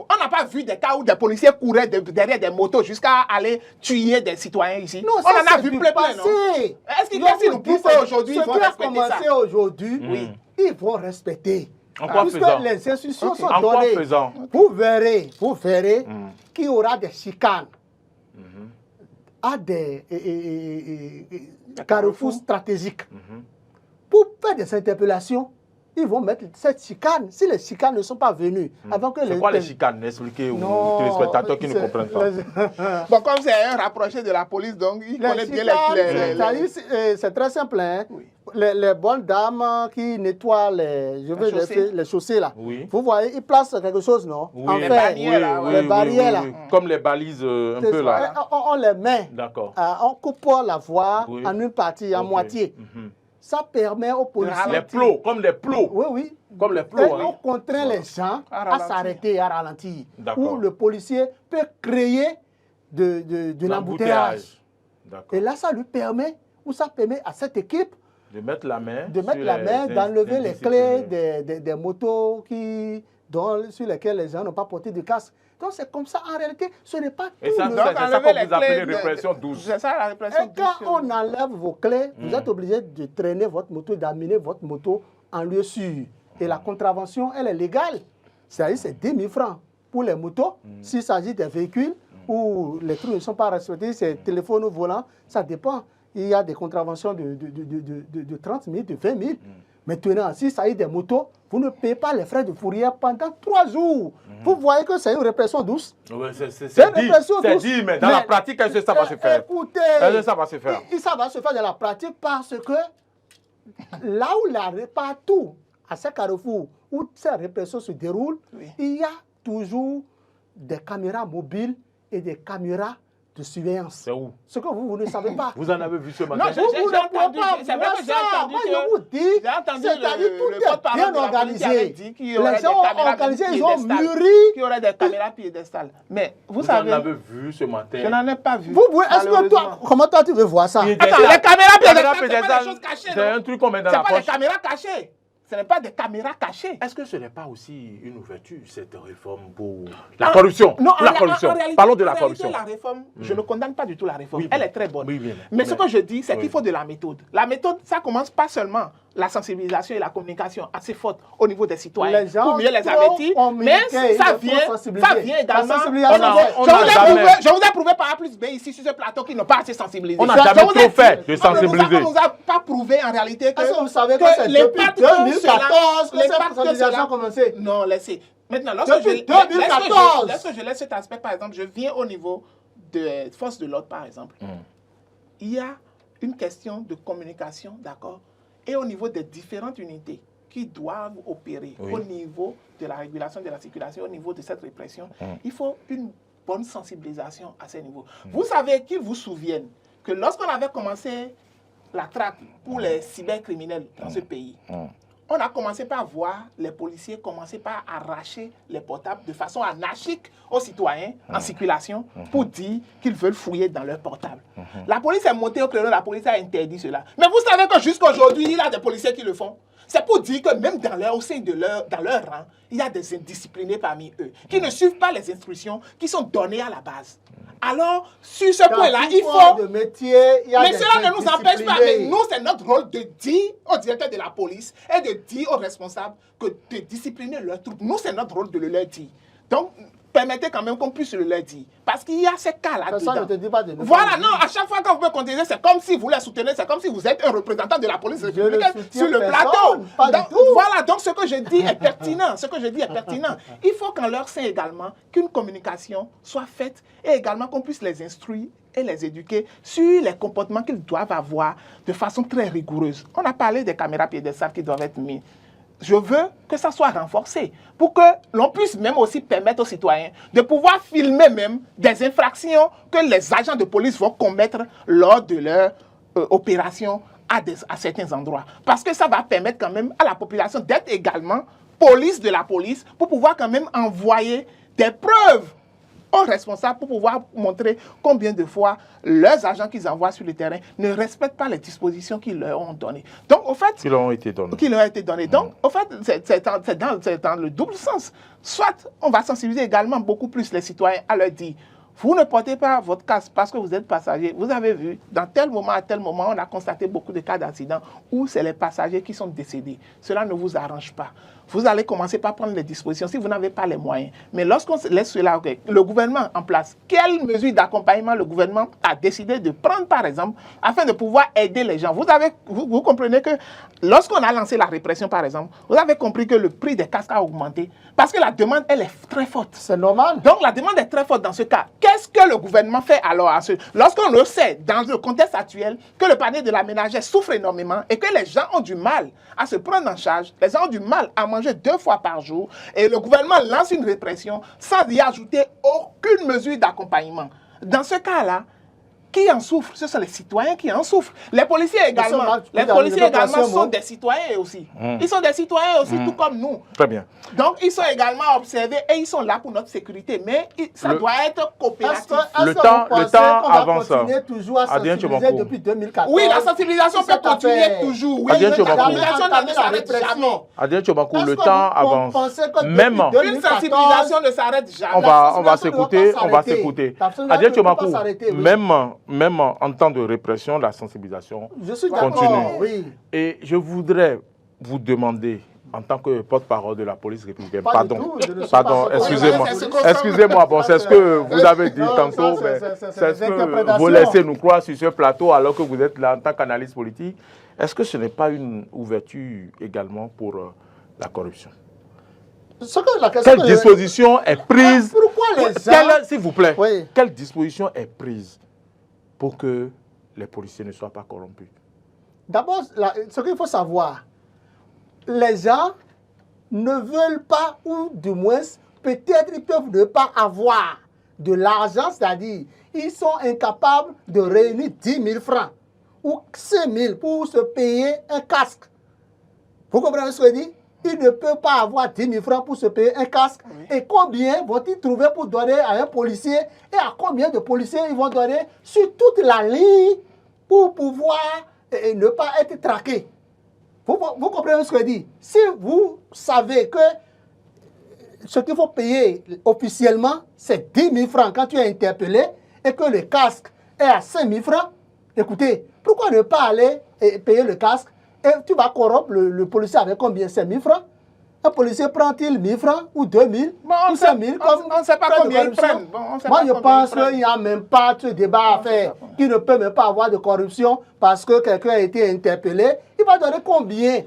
On n'a pas vu des cas où des policiers couraient derrière des motos jusqu'à aller tuer des citoyens ici. Non, on ça, en a c'est vu du plein, non? passé. Est-ce qu'ils Je vous nous dis, prouvent c'est- aujourd'hui, ils ce vont qui a respecter commencé ça? aujourd'hui, Oui. ils vont respecter. En quoi Puisque faisant? les instructions sont En quoi données. faisant? Vous verrez qu'il y aura des chicanes à des carrefours stratégiques. Pour faire des interpellations, ils vont mettre cette chicane. Si les chicanes ne sont pas venues, avant que C'est quoi les chicanes? Expliquez aux Non, téléspectateurs qui ne c'est- comprennent pas. Bon, comme c'est un rapproché de la police, donc il connaît bien les... C'est très simple. Hein? Oui. Les bonnes dames qui nettoient les chaussées là. Oui. Vous voyez, ils placent quelque chose, non? Oui. En Les fer. barrières, là, Les barrières là. Comme les balises un C'est peu ça. là. On les met. D'accord. On coupe la voie Oui. en une partie, en Ok. moitié. Mhm. Ça permet aux policiers. Les plots, comme des plots. Oui, oui. Comme les Et plots. on contraint les gens À à ralentir. s'arrêter, à ralentir. D'accord. Où le policier peut créer de l'embouteillage. D'accord. Et là, ça lui permet, ou ça permet à cette équipe De mettre la main. de mettre sur la les main, d'enlever les clés indisciplinés. des motos sur lesquelles les gens n'ont pas porté de casque. Donc c'est comme ça, en réalité, ce n'est pas Et tout. ça, le- c'est ça enlever qu'on les vous appelez clés répression douce. C'est ça la répression Et douce. quand on enlève vos clés, vous êtes obligé de traîner votre moto, d'amener votre moto en lieu sûr. Et la contravention, elle est légale. C'est-à-dire, c'est 10 000 francs pour les motos, s'il s'agit des véhicules où les trucs ne sont pas respectés, c'est téléphone ou volant, ça dépend. Il y a des contraventions de 30 000, de 20 000. Maintenant, s'il s'agit des motos, vous ne payez pas les frais de fourrière pendant 3 jours. Vous voyez que c'est une répression douce. Ouais, c'est une répression c'est douce. dit, mais dans la pratique, est-ce que ça va se faire? Écoutez, Est-ce que ça va se faire? ça va se faire dans la pratique parce que là où partout, à ces carrefours où ces répressions se déroulent, Oui. il y a toujours des caméras mobiles et des caméras de surveillance. C'est où? Ce que vous ne savez pas. Vous en avez vu ce matin? Non, Vous ne entendu, pouvez pas c'est vrai voir que j'ai ça. entendu Moi, que- je vous dis, J'ai entendu c'est-à-dire le tout est porte-parole bien de la police avait organisé. dit qu'il y aurait Les des gens ont caméras organisé, ils ont piédestales. mûri. Qu'il y aurait des caméras piédestales. Mais vous Vous en savez, avez vu ce matin? je n'en ai pas vu. Est-ce que toi, malheureusement. comment toi tu veux voir ça? Piédestal. Attends, les caméras piédestales, c'est pas piédestales, des choses cachées, c'est non? un truc qu'on met dans C'est la pas des poche. caméras cachées. Ce n'est pas des caméras cachées. Est-ce que ce n'est pas aussi une ouverture, cette réforme pour la corruption? Non, Pour la corruption. en réalité, Parlons de la en réalité, corruption. La réforme, je ne condamne pas du tout la réforme. Oui, Elle mais- est très bonne. oui, oui, mais ce que je dis, c'est oui. qu'il faut de la méthode. La méthode, ça commence pas seulement la sensibilisation et la communication assez forte au niveau des citoyens Les gens pour mieux les trop avertir. Mais communiquer, ça il faut sensibiliser. ça vient également. La sensibilisation, On Je a vous ai jamais- prouvé- je vous ai prouvé par A plus B ici sur ce plateau qu'ils n'ont pas assez sensibilisé. On n'a Je jamais vous ai trop dit- fait de On sensibiliser. ne nous a pas prouvé en réalité que, Est-ce que vous savez que c'est les depuis pactes 2014 que les cette pactes sensibilisation a commencé? Non, laissez. Maintenant, Depuis 2014. lorsque je laisse cet aspect, par exemple, je viens au niveau de force de l'ordre, par exemple. Il y a une question de communication, d'accord, et au niveau des différentes unités qui doivent opérer Oui. au niveau de la régulation de la circulation, au niveau de cette répression, il faut une bonne sensibilisation à ces niveaux. Vous savez, qu'ils vous souviennent que lorsqu'on avait commencé la traque pour les cybercriminels dans ce pays, on a commencé par voir les policiers commencer par arracher les portables de façon anarchique aux citoyens en circulation pour dire qu'ils veulent fouiller dans leurs portables. La police est montée au créneau, la police a interdit cela. Mais vous savez que jusqu'à aujourd'hui, il y a des policiers qui le font. C'est pour dire que même au sein de dans leur rang, il y a des indisciplinés parmi eux qui ne suivent pas les instructions qui sont données à la base. Alors, sur ce point-là, il faut... De métier, il y a Mais des cela ne nous empêche pas. Mais indisciplinés. nous, c'est notre rôle de dire au directeur de la police et de dire aux responsables que de discipliner leurs troupes. Nous, c'est notre rôle de le leur dire. Donc, permettez quand même qu'on puisse le leur dire. Parce qu'il y a ces cas-là Personne dedans. ne te dit pas de ne Voilà, pas non, à chaque fois que vous me contestez, c'est comme si vous les soutenez, c'est comme si vous êtes un représentant de la police républicaine soutiens sur le personne, plateau. pas du Donc, tout. voilà, donc ce que je dis est pertinent. Ce que je dis est pertinent. Il faut qu'en leur sein également, qu'une communication soit faite et également qu'on puisse les instruire et les éduquer sur les comportements qu'ils doivent avoir de façon très rigoureuse. On a parlé des caméras piédestales qui doivent être mises. Je veux que ça soit renforcé pour que l'on puisse même aussi permettre aux citoyens de pouvoir filmer même des infractions que les agents de police vont commettre lors de leur opération à certains endroits. Parce que ça va permettre quand même à la population d'être également police de la police pour pouvoir quand même envoyer des preuves aux responsables pour pouvoir montrer combien de fois leurs agents qu'ils envoient sur le terrain ne respectent pas les dispositions qu'ils leur ont données. Donc, au fait... Qui leur ont été données. Donc, au fait, c'est dans le double sens. Soit on va sensibiliser également beaucoup plus les citoyens à leur dire vous ne portez pas votre casque parce que vous êtes passager. Vous avez vu, dans tel moment, à tel moment, on a constaté beaucoup de cas d'accidents où c'est les passagers qui sont décédés. Cela ne vous arrange pas. Vous allez commencer par prendre les dispositions si vous n'avez pas les moyens. Mais lorsqu'on laisse cela, le gouvernement en place, quelles mesures d'accompagnement le gouvernement a décidé de prendre, par exemple, afin de pouvoir aider les gens? Vous comprenez que lorsqu'on a lancé la répression, par exemple, vous avez compris que le prix des casques a augmenté parce que la demande, elle est très forte. C'est normal. Donc, la demande est très forte dans ce cas. Qu'est-ce que le gouvernement fait alors lorsqu'on le sait, dans le contexte actuel, que le panier de la ménagère souffre énormément et que les gens ont du mal à se prendre en charge, les gens ont du mal à manger 2 fois par jour, et le gouvernement lance une répression sans y ajouter aucune mesure d'accompagnement. Dans ce cas-là, qui en souffre? Ce sont les citoyens qui en souffrent. Les policiers également. Les policiers également sont des citoyens aussi. Ils sont des citoyens aussi, tout comme nous. Très bien. Donc, ils sont également observés et ils sont là pour notre sécurité. Mais ça doit être coopératif. Le temps avance. Toujours à sensibiliser depuis 2014. Oui, la sensibilisation peut continuer toujours. Oui, la sensibilisation ne s'arrête jamais. Adrien Tchobankou, le temps avance. Même une sensibilisation ne s'arrête jamais. On va s'écouter. Adrien Tchobankou, même en temps de répression, la sensibilisation continue. Oui. Et je voudrais vous demander, en tant que porte-parole de la police républicaine, excusez-moi, bon, c'est ce que vous avez dit tantôt, mais c'est ce que vous laissez nous croire sur ce plateau alors que vous êtes là en tant qu'analyste politique. Est-ce que ce n'est pas une ouverture également pour la corruption? Quelle disposition est prise? S'il vous plaît, quelle disposition est prise pour que les policiers ne soient pas corrompus? D'abord, ce qu'il faut savoir, les gens ne veulent pas, ou du moins, peut-être ils peuvent ne pas avoir de l'argent, c'est-à-dire, ils sont incapables de réunir 10 000 francs ou 5 000 pour se payer un casque. Vous comprenez ce que je dis? Ils ne peuvent pas avoir 10 000 francs pour se payer un casque. Oui. Et combien vont-ils trouver pour donner à un policier? Et à combien de policiers ils vont donner sur toute la ligne pour pouvoir ne pas être traqués? Vous comprenez ce que je dis? Si vous savez que ce qu'il faut payer officiellement, c'est 10 000 francs quand tu es interpellé et que le casque est à 5 000 francs, écoutez, pourquoi ne pas aller payer le casque? Et tu vas corrompre le policier avec combien? 5 000 francs? Un policier prend-il 1 000 francs ou 2 000 ou 5 000? On ne sait pas combien ils prennent. Moi, je pense qu'il n'y a même pas de débat à faire, qu'il ne peut même pas avoir de corruption parce que quelqu'un a été interpellé. Il va donner combien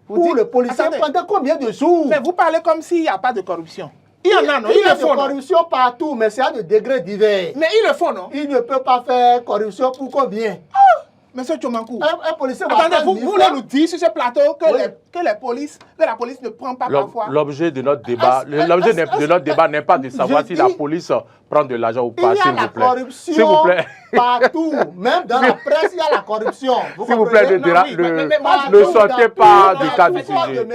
pour le policier? Pendant combien de jours? Mais vous parlez comme s'il n'y a pas de corruption. Il y en a, non? Il y a de corruption partout, mais c'est à de degrés divers. Mais ils le font, non? Il ne peut pas faire corruption pour combien? Monsieur Tchobankou, un policier attendez, vous voulez nous dire sur ce plateau que la police ne prend pas parfois? L'objet de notre débat, n'est pas de savoir si la police prend de l'argent ou pas, s'il vous plaît. S'il vous plaît. Partout, même dans la presse, il y a la corruption. S'il vous plaît, ne sortez pas du cadre du sujet.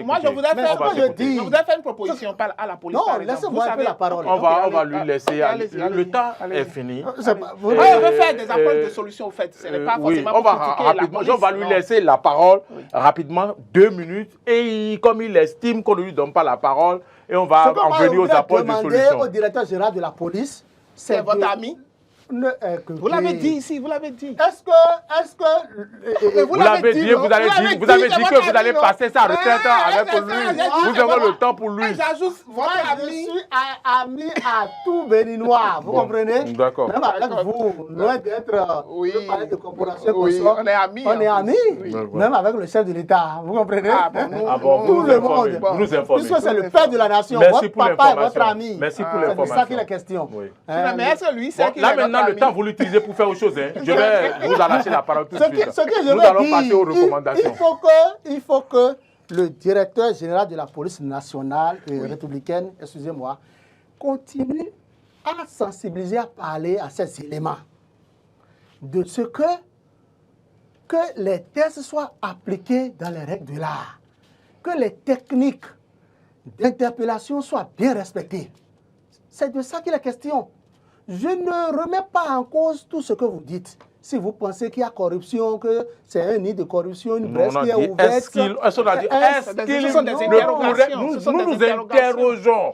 Moi, je voudrais faire une proposition à la police. Non, laissez-moi un peu la parole. On va lui laisser. Le temps est fini. Je veux faire des apports de solutions, au fait. Ce n'est pas forcément pour critiquer la police. On va lui laisser la parole rapidement, 2 minutes. Et comme il estime qu'on ne lui donne pas la parole, et on va en venir aux apports de solutions. Au directeur général de la police, c'est votre ami. Vous l'avez dit ici, vous l'avez dit. Est-ce que Vous l'avez dit, vous avez dit que vous allez passer sa retraite avec lui. Vous avez le temps pour lui. J'ajoute, je suis ami à tout Béninois, vous comprenez? D'accord. Même avec vous, loin d'être de corporation, on est amis. On est amis, même avec le chef de l'État, vous comprenez? Tout le monde. Vous nous informez. Puisque c'est le père de la nation, votre papa est votre ami. Merci pour C'est de l'information. ça qu'il est question. Mais est-ce lui, c'est Là maintenant, le temps, vous l'utilisez pour faire autre chose. Je vais vous arracher la parole tout de suite. Ce que je Nous allons veux passer aux dire, recommandations. il faut que le directeur général de la police nationale et républicaine, excusez-moi, continue à sensibiliser, à parler à ces éléments. De ce que les tests soient appliqués dans les règles de l'art. Que les techniques d'interpellation soient bien respectées. C'est de ça qu'il est question. Je ne remets pas en cause tout ce que vous dites. Si vous pensez qu'il y a corruption, que c'est un nid de corruption, une brèche qui est ouverte... Est-ce qu'il nous nous interrogeons.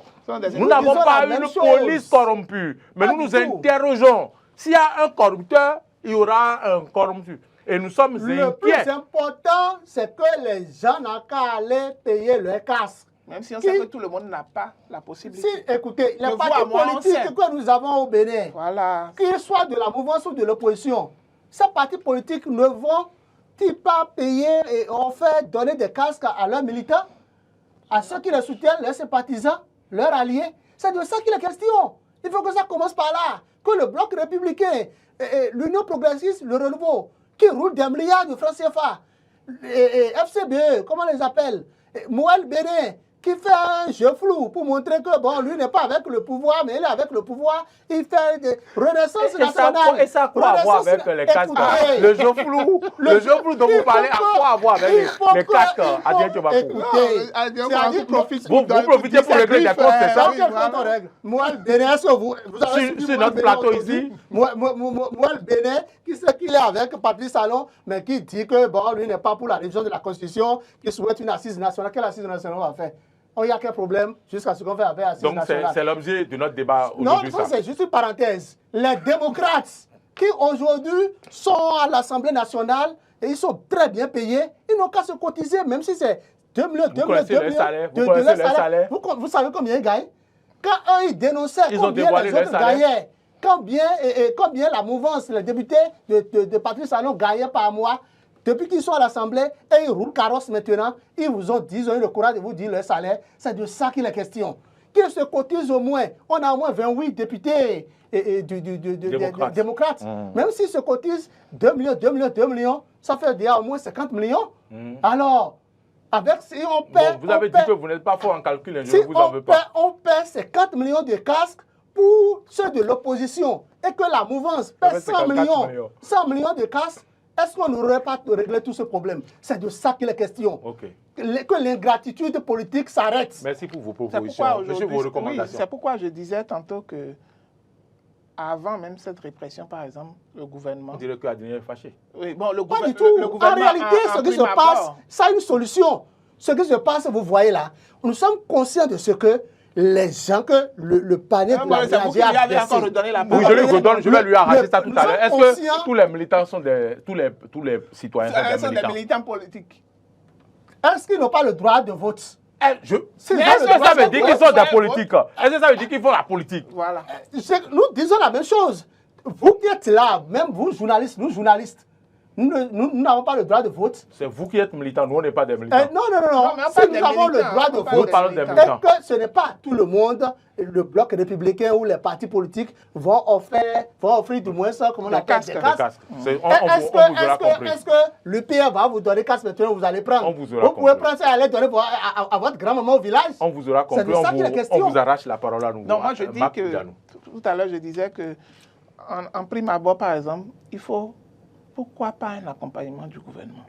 Nous n'avons pas une police corrompue, mais nous nous interrogeons. S'il y a un corrupteur, il y aura un corrompu. Et nous sommes inquiets. Le plus important, c'est que les gens n'ont qu'à aller payer leur casque. Même si on sait que tout le monde n'a pas la possibilité. Si, écoutez, les partis politiques que nous avons au Bénin, qu'ils soient de la mouvance ou de l'opposition, ces partis politiques ne vont-ils pas payer et donner des casques à leurs militants, à ceux qui les soutiennent, leurs sympathisants, leurs alliés? C'est de ça qu'il est question. Il faut que ça commence par là. Que le bloc républicain, l'Union progressiste, le renouveau, qui roule des milliards de francs CFA, FCBE, comment on les appelle, Moël Bénin, qui fait un jeu flou pour montrer que, bon, lui n'est pas avec le pouvoir, mais il est avec le pouvoir. Il fait des renaissances nationales. Et ça a quoi à voir avec les casques? Le jeu flou dont vous parlez, a quoi à voir avec les casques à Dieu. Écoutez, vous profitez pour régler des comptes, c'est ça? Moi, le Bénin, est-ce que vous avez sur notre plateau ici? Moi, le Bénin, qui sait qu'il est avec Patrice Talon, mais qui dit que, bon, lui n'est pas pour la révision de la Constitution, qui souhaite une assise nationale. Quelle assise nationale on va faire? Il n'y a qu'un problème jusqu'à ce qu'on fait avec assise nationale. Donc c'est l'objet de notre débat aujourd'hui. Non, c'est juste une parenthèse. Les démocrates qui aujourd'hui sont à l'Assemblée nationale et ils sont très bien payés, ils n'ont qu'à se cotiser, même si c'est 2 millions, 2 millions, 2 millions de leur salaire. Vous savez combien ils gagnent? Quand eux, ils dénonçaient combien les autres gagnaient, combien la mouvance, les députés de Patrice Talon gagnaient par mois. Depuis qu'ils sont à l'Assemblée et ils roulent carrosse maintenant, ils vous ont dit, ils ont eu le courage de vous dire leur salaire. C'est de ça qu'il est question. Qu'ils se cotisent au moins. On a au moins 28 députés démocrates. Même s'ils se cotisent 2 millions, ça fait déjà au moins 50 millions. Alors, si on paie... Vous avez dit que vous n'êtes pas fort en calcul, je ne vous en veux pas. On paie 50 millions de casques pour ceux de l'opposition et que la mouvance paie 100 millions de casques. Est-ce qu'on n'aurait pas réglé tout ce problème? C'est de ça qu'il est question. Que l'ingratitude politique s'arrête. Merci pour vos propositions. Monsieur, vos recommandations. C'est pourquoi je disais tantôt que, avant même cette répression, par exemple, le gouvernement... On dirait qu'Adrien est fâché. Oui, bon, pas du tout. En réalité, ce qui se passe, ça a une solution. Ce qui se passe, vous voyez là, nous sommes conscients de ce que les gens, que le panier de la ménagerie a baissé. Oui, je vais lui arracher ça tout à l'heure. Est-ce que tous les militants sont tous les citoyens sont des militants politiques? Est-ce qu'ils n'ont pas le droit de vote? Est-ce que ça veut dire qu'ils sont des politiques? Est-ce que ça veut dire qu'ils font la politique? Voilà. Nous disons la même chose. Vous qui êtes là, même vous, journalistes, nous, journalistes, nous n'avons pas le droit de vote. C'est vous qui êtes militant, nous on n'est pas des militants. Non. Si nous avons le droit de vote, et que ce n'est pas tout le monde, le bloc républicain ou les partis politiques vont offrir du moins ça, comme on appelle des casques. Est-ce que l'UPR va vous donner casque maintenant, vous allez prendre? Vous pouvez prendre ça et aller donner à votre grand-maman au village. On vous aura compris, on vous arrache la parole à nous. Non, moi je dis que, tout à l'heure je disais que, en prime abord par exemple, il faut... Pourquoi pas un accompagnement du gouvernement?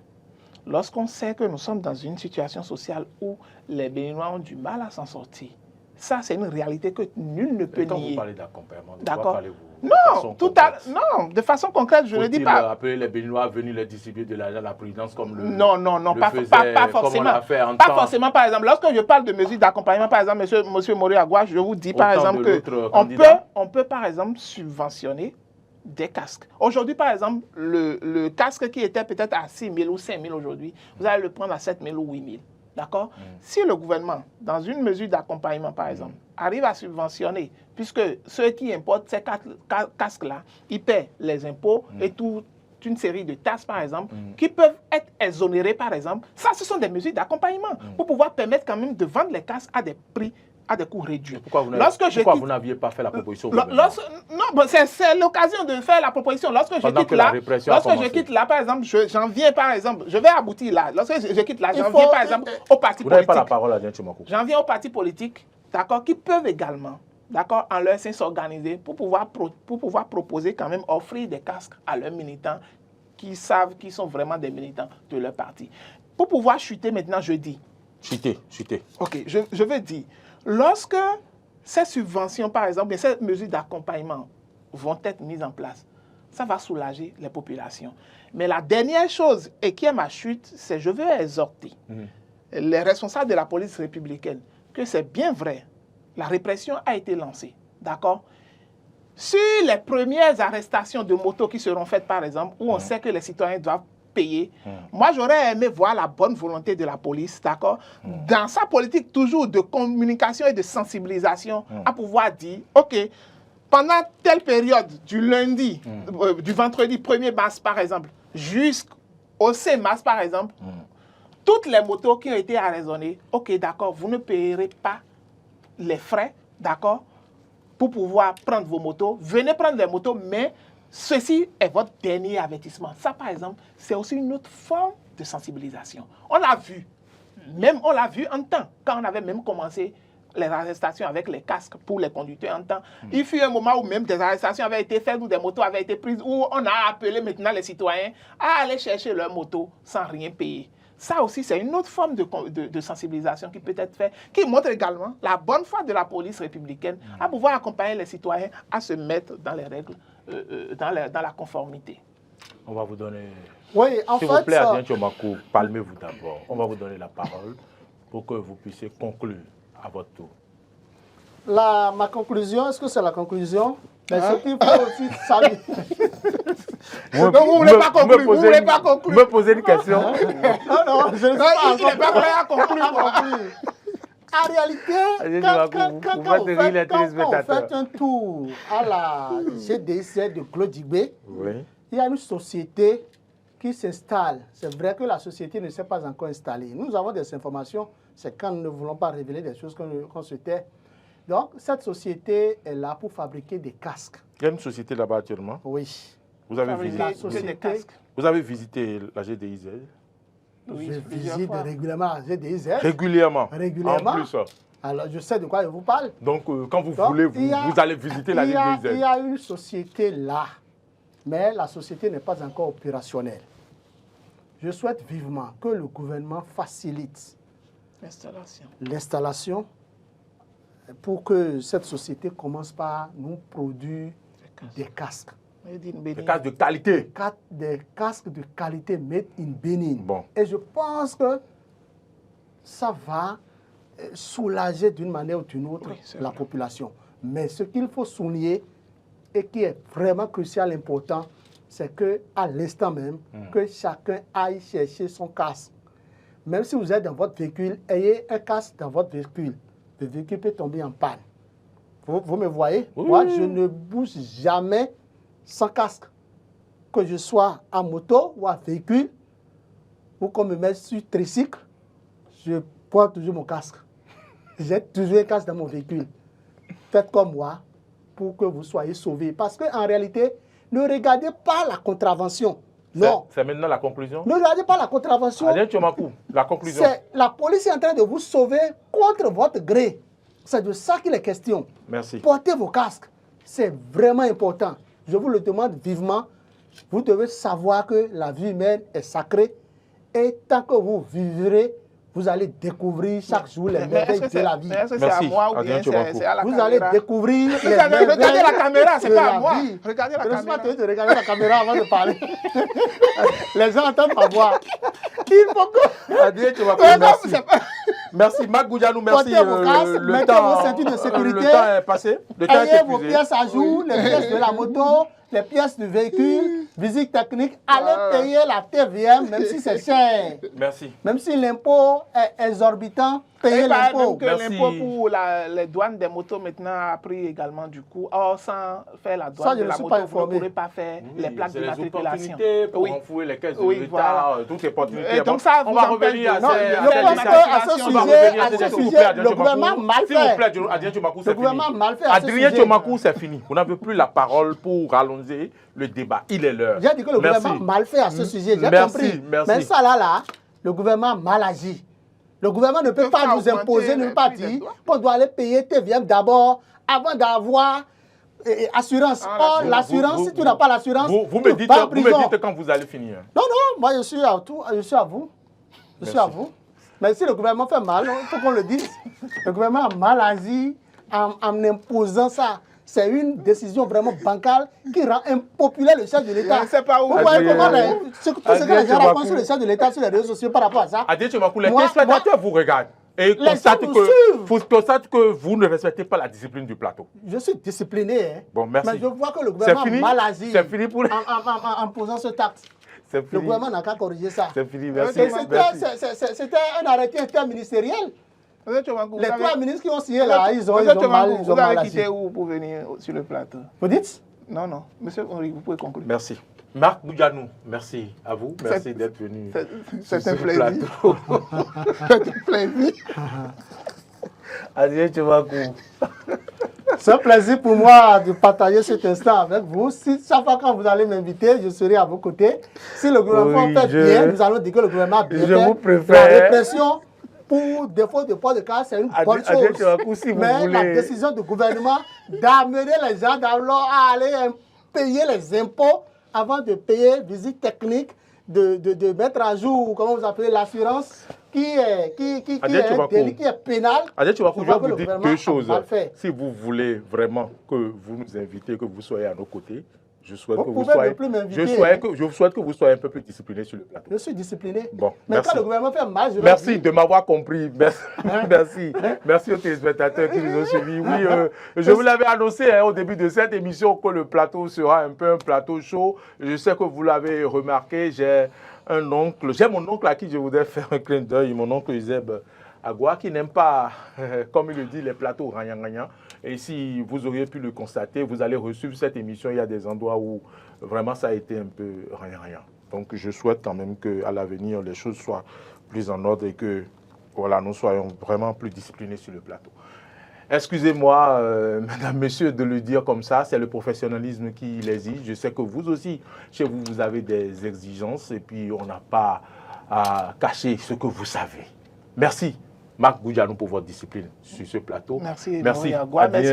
Lorsqu'on sait que nous sommes dans une situation sociale où les Béninois ont du mal à s'en sortir, ça c'est une réalité que nul ne peut nier. Quand vous parlez d'accompagnement, d'accord? Non, de façon concrète, je ne dis pas. Faut-il appeler les Béninois à venir leur distribuer de l'argent à la présidence comme le Non, pas forcément. Pas forcément, par exemple. Lorsque je parle de mesures d'accompagnement, par exemple, monsieur Mori Agua, je vous dis par exemple que on peut par exemple subventionner des casques. Aujourd'hui, par exemple, le casque qui était peut-être à 6 000 ou 5 000 aujourd'hui, vous allez le prendre à 7 000 ou 8 000. D'accord? Si le gouvernement, dans une mesure d'accompagnement, par exemple, arrive à subventionner, puisque ceux qui importent ces casques-là, ils paient les impôts et toute une série de taxes, par exemple, qui peuvent être exonérées, par exemple, ça, ce sont des mesures d'accompagnement pour pouvoir permettre quand même de vendre les casques à des prix à des coûts réduits. Pourquoi vous n'aviez pas fait la proposition non, c'est l'occasion de faire la proposition. Lorsque je quitte là, par exemple, j'en viens, par exemple, je vais aboutir là. Lorsque je quitte là, j'en viens, par exemple, aux partis politiques. Vous n'avez pas la parole, Adrien Tchomakou. J'en viens aux partis politiques, d'accord, qui peuvent également, d'accord, en leur sein s'organiser pour pouvoir proposer quand même, offrir des casques à leurs militants qui savent qu'ils sont vraiment des militants de leur parti. Pour pouvoir chuter maintenant, je dis. Chuter. Ok, je veux dire. Lorsque ces subventions, par exemple, et ces mesures d'accompagnement vont être mises en place, ça va soulager les populations. Mais la dernière chose, et qui est ma chute, c'est je veux exhorter les responsables de la police républicaine que c'est bien vrai, la répression a été lancée, d'accord? Sur les premières arrestations de motos qui seront faites, par exemple, où on sait que les citoyens doivent payer. Moi, j'aurais aimé voir la bonne volonté de la police, d'accord, dans sa politique toujours de communication et de sensibilisation, à pouvoir dire, OK, pendant telle période, du lundi, du vendredi 1er mars, par exemple, jusqu'au 5 mars, par exemple, toutes les motos qui ont été arraisonnées, OK, d'accord, vous ne payerez pas les frais, d'accord, pour pouvoir prendre vos motos. Venez prendre les motos, mais ceci est votre dernier avertissement. Ça, par exemple, c'est aussi une autre forme de sensibilisation. On l'a vu, en temps, quand on avait même commencé les arrestations avec les casques pour les conducteurs en temps. Il fut un moment où même des arrestations avaient été faites, où des motos avaient été prises, où on a appelé maintenant les citoyens à aller chercher leurs motos sans rien payer. Ça aussi, c'est une autre forme de sensibilisation qui peut être faite, qui montre également la bonne foi de la police républicaine à pouvoir accompagner les citoyens à se mettre dans les règles, dans la conformité. On va vous donner... Oui, en fait... S'il vous plaît, Adrien Tchomakou, palmez-vous d'abord. On va vous donner la parole pour que vous puissiez conclure à votre tour. Ma conclusion, est-ce que c'est la conclusion? Mais ce qu'il faut aussi saluer... Vous ne voulez pas conclure, vous ne voulez pas conclure. Me poser une question. Non, je ne suis pas prêt à conclure. En réalité, quand on fait un tour à la GDC de Claude Dibé, il y a une société qui s'installe. C'est vrai que la société ne s'est pas encore installée. Nous avons des informations, c'est quand nous ne voulons pas révéler des choses qu'on se tait. Donc, cette société est là pour fabriquer des casques. Il y a une société là-bas actuellement? Oui. Vous avez visité la GDIZ? Oui, je visite régulièrement la GDIZ. Régulièrement? Régulièrement. En plus. Alors, je sais de quoi je vous parle. Donc, quand vous voulez, vous allez visiter la GDIZ. Il y a une société là, mais la société n'est pas encore opérationnelle. Je souhaite vivement que le gouvernement facilite l'installation pour que cette société commence par nous produire des casques. Des casques de qualité. Des casques de qualité made in Benin. Bon. Et je pense que ça va soulager d'une manière ou d'une autre la population. Mais ce qu'il faut souligner et qui est vraiment crucial, important, c'est qu'à l'instant même, que chacun aille chercher son casque. Même si vous êtes dans votre véhicule, ayez un casque dans votre véhicule. Le véhicule peut tomber en panne. Vous me voyez? Oui. Moi, je ne bouge jamais sans casque. Que je sois en moto ou en véhicule, ou qu'on me mette sur tricycle, je prends toujours mon casque. J'ai toujours un casque dans mon véhicule. Faites comme moi pour que vous soyez sauvés. Parce qu'en réalité, ne regardez pas la contravention. Non. C'est maintenant la conclusion? Ne regardez pas la contravention. Adrien Tchomakou, la conclusion. La police est en train de vous sauver contre votre gré. C'est de ça qu'il est question. Merci. Portez vos casques. C'est vraiment important. Je vous le demande vivement. Vous devez savoir que la vie humaine est sacrée. Et tant que vous vivrez, vous allez découvrir chaque jour les merveilles de la vie. Est-ce que c'est à moi ou bien c'est à la caméra? Vous allez découvrir les merveilles. Regardez la caméra, c'est pas à moi. Regardez la caméra. Je ne suis pas tenu de regarder la caméra avant de parler. Les gens entendent ma voix. Il faut que... Adrien Tchomakou, merci. Merci, Marc Goudianou, merci. Portez vos casques, mettez vos ceintures de sécurité. Le temps est passé. Ayez vos pièces à jour, les pièces de la moto, les pièces de véhicule, visite technique, allez payer la TVM, même si c'est cher. Merci. Même si l'impôt est exorbitant, payez l'impôt. L'impôt pour les douanes des motos maintenant a pris également du coup. Or, sans faire la douane de la moto, vous ne pourrez pas faire les plaques de matriculation. Pour renflouer les caisses de l'État, toutes les opportunités. Donc ça, on va revenir à ce sujet, le gouvernement mal fait. S'il vous plaît, Adrien Tchomakou, c'est fini. Adrien Tchomakou, c'est fini. Vous n'avez plus la parole pour rallonger le débat. Il est l'heure. J'ai dit que le gouvernement mal fait à ce sujet. J'ai compris. Mais ça là, le gouvernement mal agit. Le gouvernement ne peut pas nous imposer, ne peut pas dire qu'on doit aller payer TVM d'abord avant d'avoir assurance. Or, l'assurance, si tu n'as pas l'assurance, vous me dites quand vous allez finir. Non, moi je suis à vous. Je suis à vous. Mais si le gouvernement fait mal, il faut qu'on le dise. Le gouvernement a mal agi en imposant ça. C'est une décision vraiment bancale qui rend impopulaire le chef de l'État. Je ne sais pas où. Vous voyez comment tout ce que les gens racontent sur le chef de l'État sur les réseaux sociaux par rapport à ça. Adrien Tchomakou, les téléspectateurs vous regardent et constatent que vous ne respectez pas la discipline du plateau. Je suis discipliné. Hein. Bon, merci. Mais je vois que le gouvernement a mal agi en posant ce taxe. Le gouvernement n'a qu'à corriger ça. C'est fini, merci. C'était un arrêté interministériel. Les trois ministres qui ont signé là, ils ont mal agi. Vous avez quitté où pour venir sur le plateau? Vous dites? Non. Monsieur Henri, vous pouvez conclure. Merci. Marc Boudjanou, merci à vous. Merci d'être venu. C'est un plaisir. C'est un plaisir. Adrien Tchomakou. C'est un plaisir pour moi de partager cet instant avec vous. Si chaque fois quand vous allez m'inviter, je serai à vos côtés. Si le gouvernement fait bien, nous allons dire que le gouvernement a bien fait. Vous préfère. La répression pour défaut de port de cas, c'est une bonne chose. Mais la décision du gouvernement d'amener les gens à aller payer les impôts avant de payer visite technique, de mettre à jour, comment vous appelez, l'assurance, qui est un délit, qui est pénal. Adrien Tchomakou, je vais vous dire deux choses. Si vous voulez vraiment que vous nous invitez, que vous soyez à nos côtés, je souhaite que vous soyez un peu plus discipliné sur le plateau. Je suis discipliné. Bon, mais merci. Quand le gouvernement fait mal, je merci de m'avoir compris. Merci aux téléspectateurs qui nous ont suivis. Oui, je vous l'avais annoncé au début de cette émission que le plateau sera un peu un plateau chaud. Je sais que vous l'avez remarqué. J'ai mon oncle à qui je voudrais faire un clin d'œil, mon oncle Euseb Agua, qui n'aime pas, comme il le dit, les plateaux ragnant. Et si vous auriez pu le constater, vous allez reçu cette émission. Il y a des endroits où vraiment ça a été un peu ragnant. Donc je souhaite quand même qu'à l'avenir, les choses soient plus en ordre et que voilà, nous soyons vraiment plus disciplinés sur le plateau. Excusez-moi, mesdames, messieurs, de le dire comme ça, c'est le professionnalisme qui l'exige. Je sais que vous aussi, chez vous, vous avez des exigences et puis on n'a pas à cacher ce que vous savez. Merci. Marc Boudjanou pour votre discipline sur ce plateau. Merci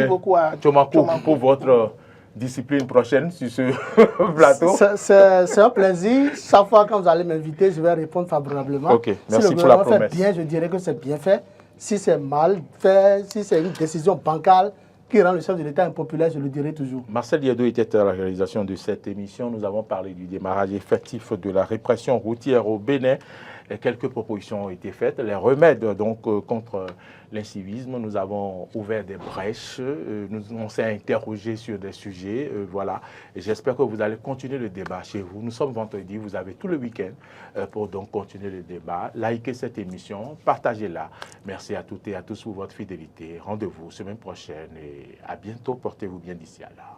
beaucoup à Tchomakou pour votre discipline prochaine sur ce plateau. C'est un plaisir. Chaque fois quand vous allez m'inviter, je vais répondre favorablement. Ok, merci si pour la promesse. Si le gouvernement fait bien, je dirais que c'est bien fait. Si c'est mal fait, si c'est une décision bancale qui rend le chef de l'État impopulaire, je le dirai toujours. Marcel Diado était à la réalisation de cette émission. Nous avons parlé du démarrage effectif de la répression routière au Bénin. Et quelques propositions ont été faites. Les remèdes contre l'incivisme, nous avons ouvert des brèches. On s'est interrogé sur des sujets. Voilà. Et j'espère que vous allez continuer le débat chez vous. Nous sommes vendredi, vous avez tout le week-end pour donc continuer le débat. Likez cette émission, partagez-la. Merci à toutes et à tous pour votre fidélité. Rendez-vous semaine prochaine et à bientôt. Portez-vous bien d'ici à là.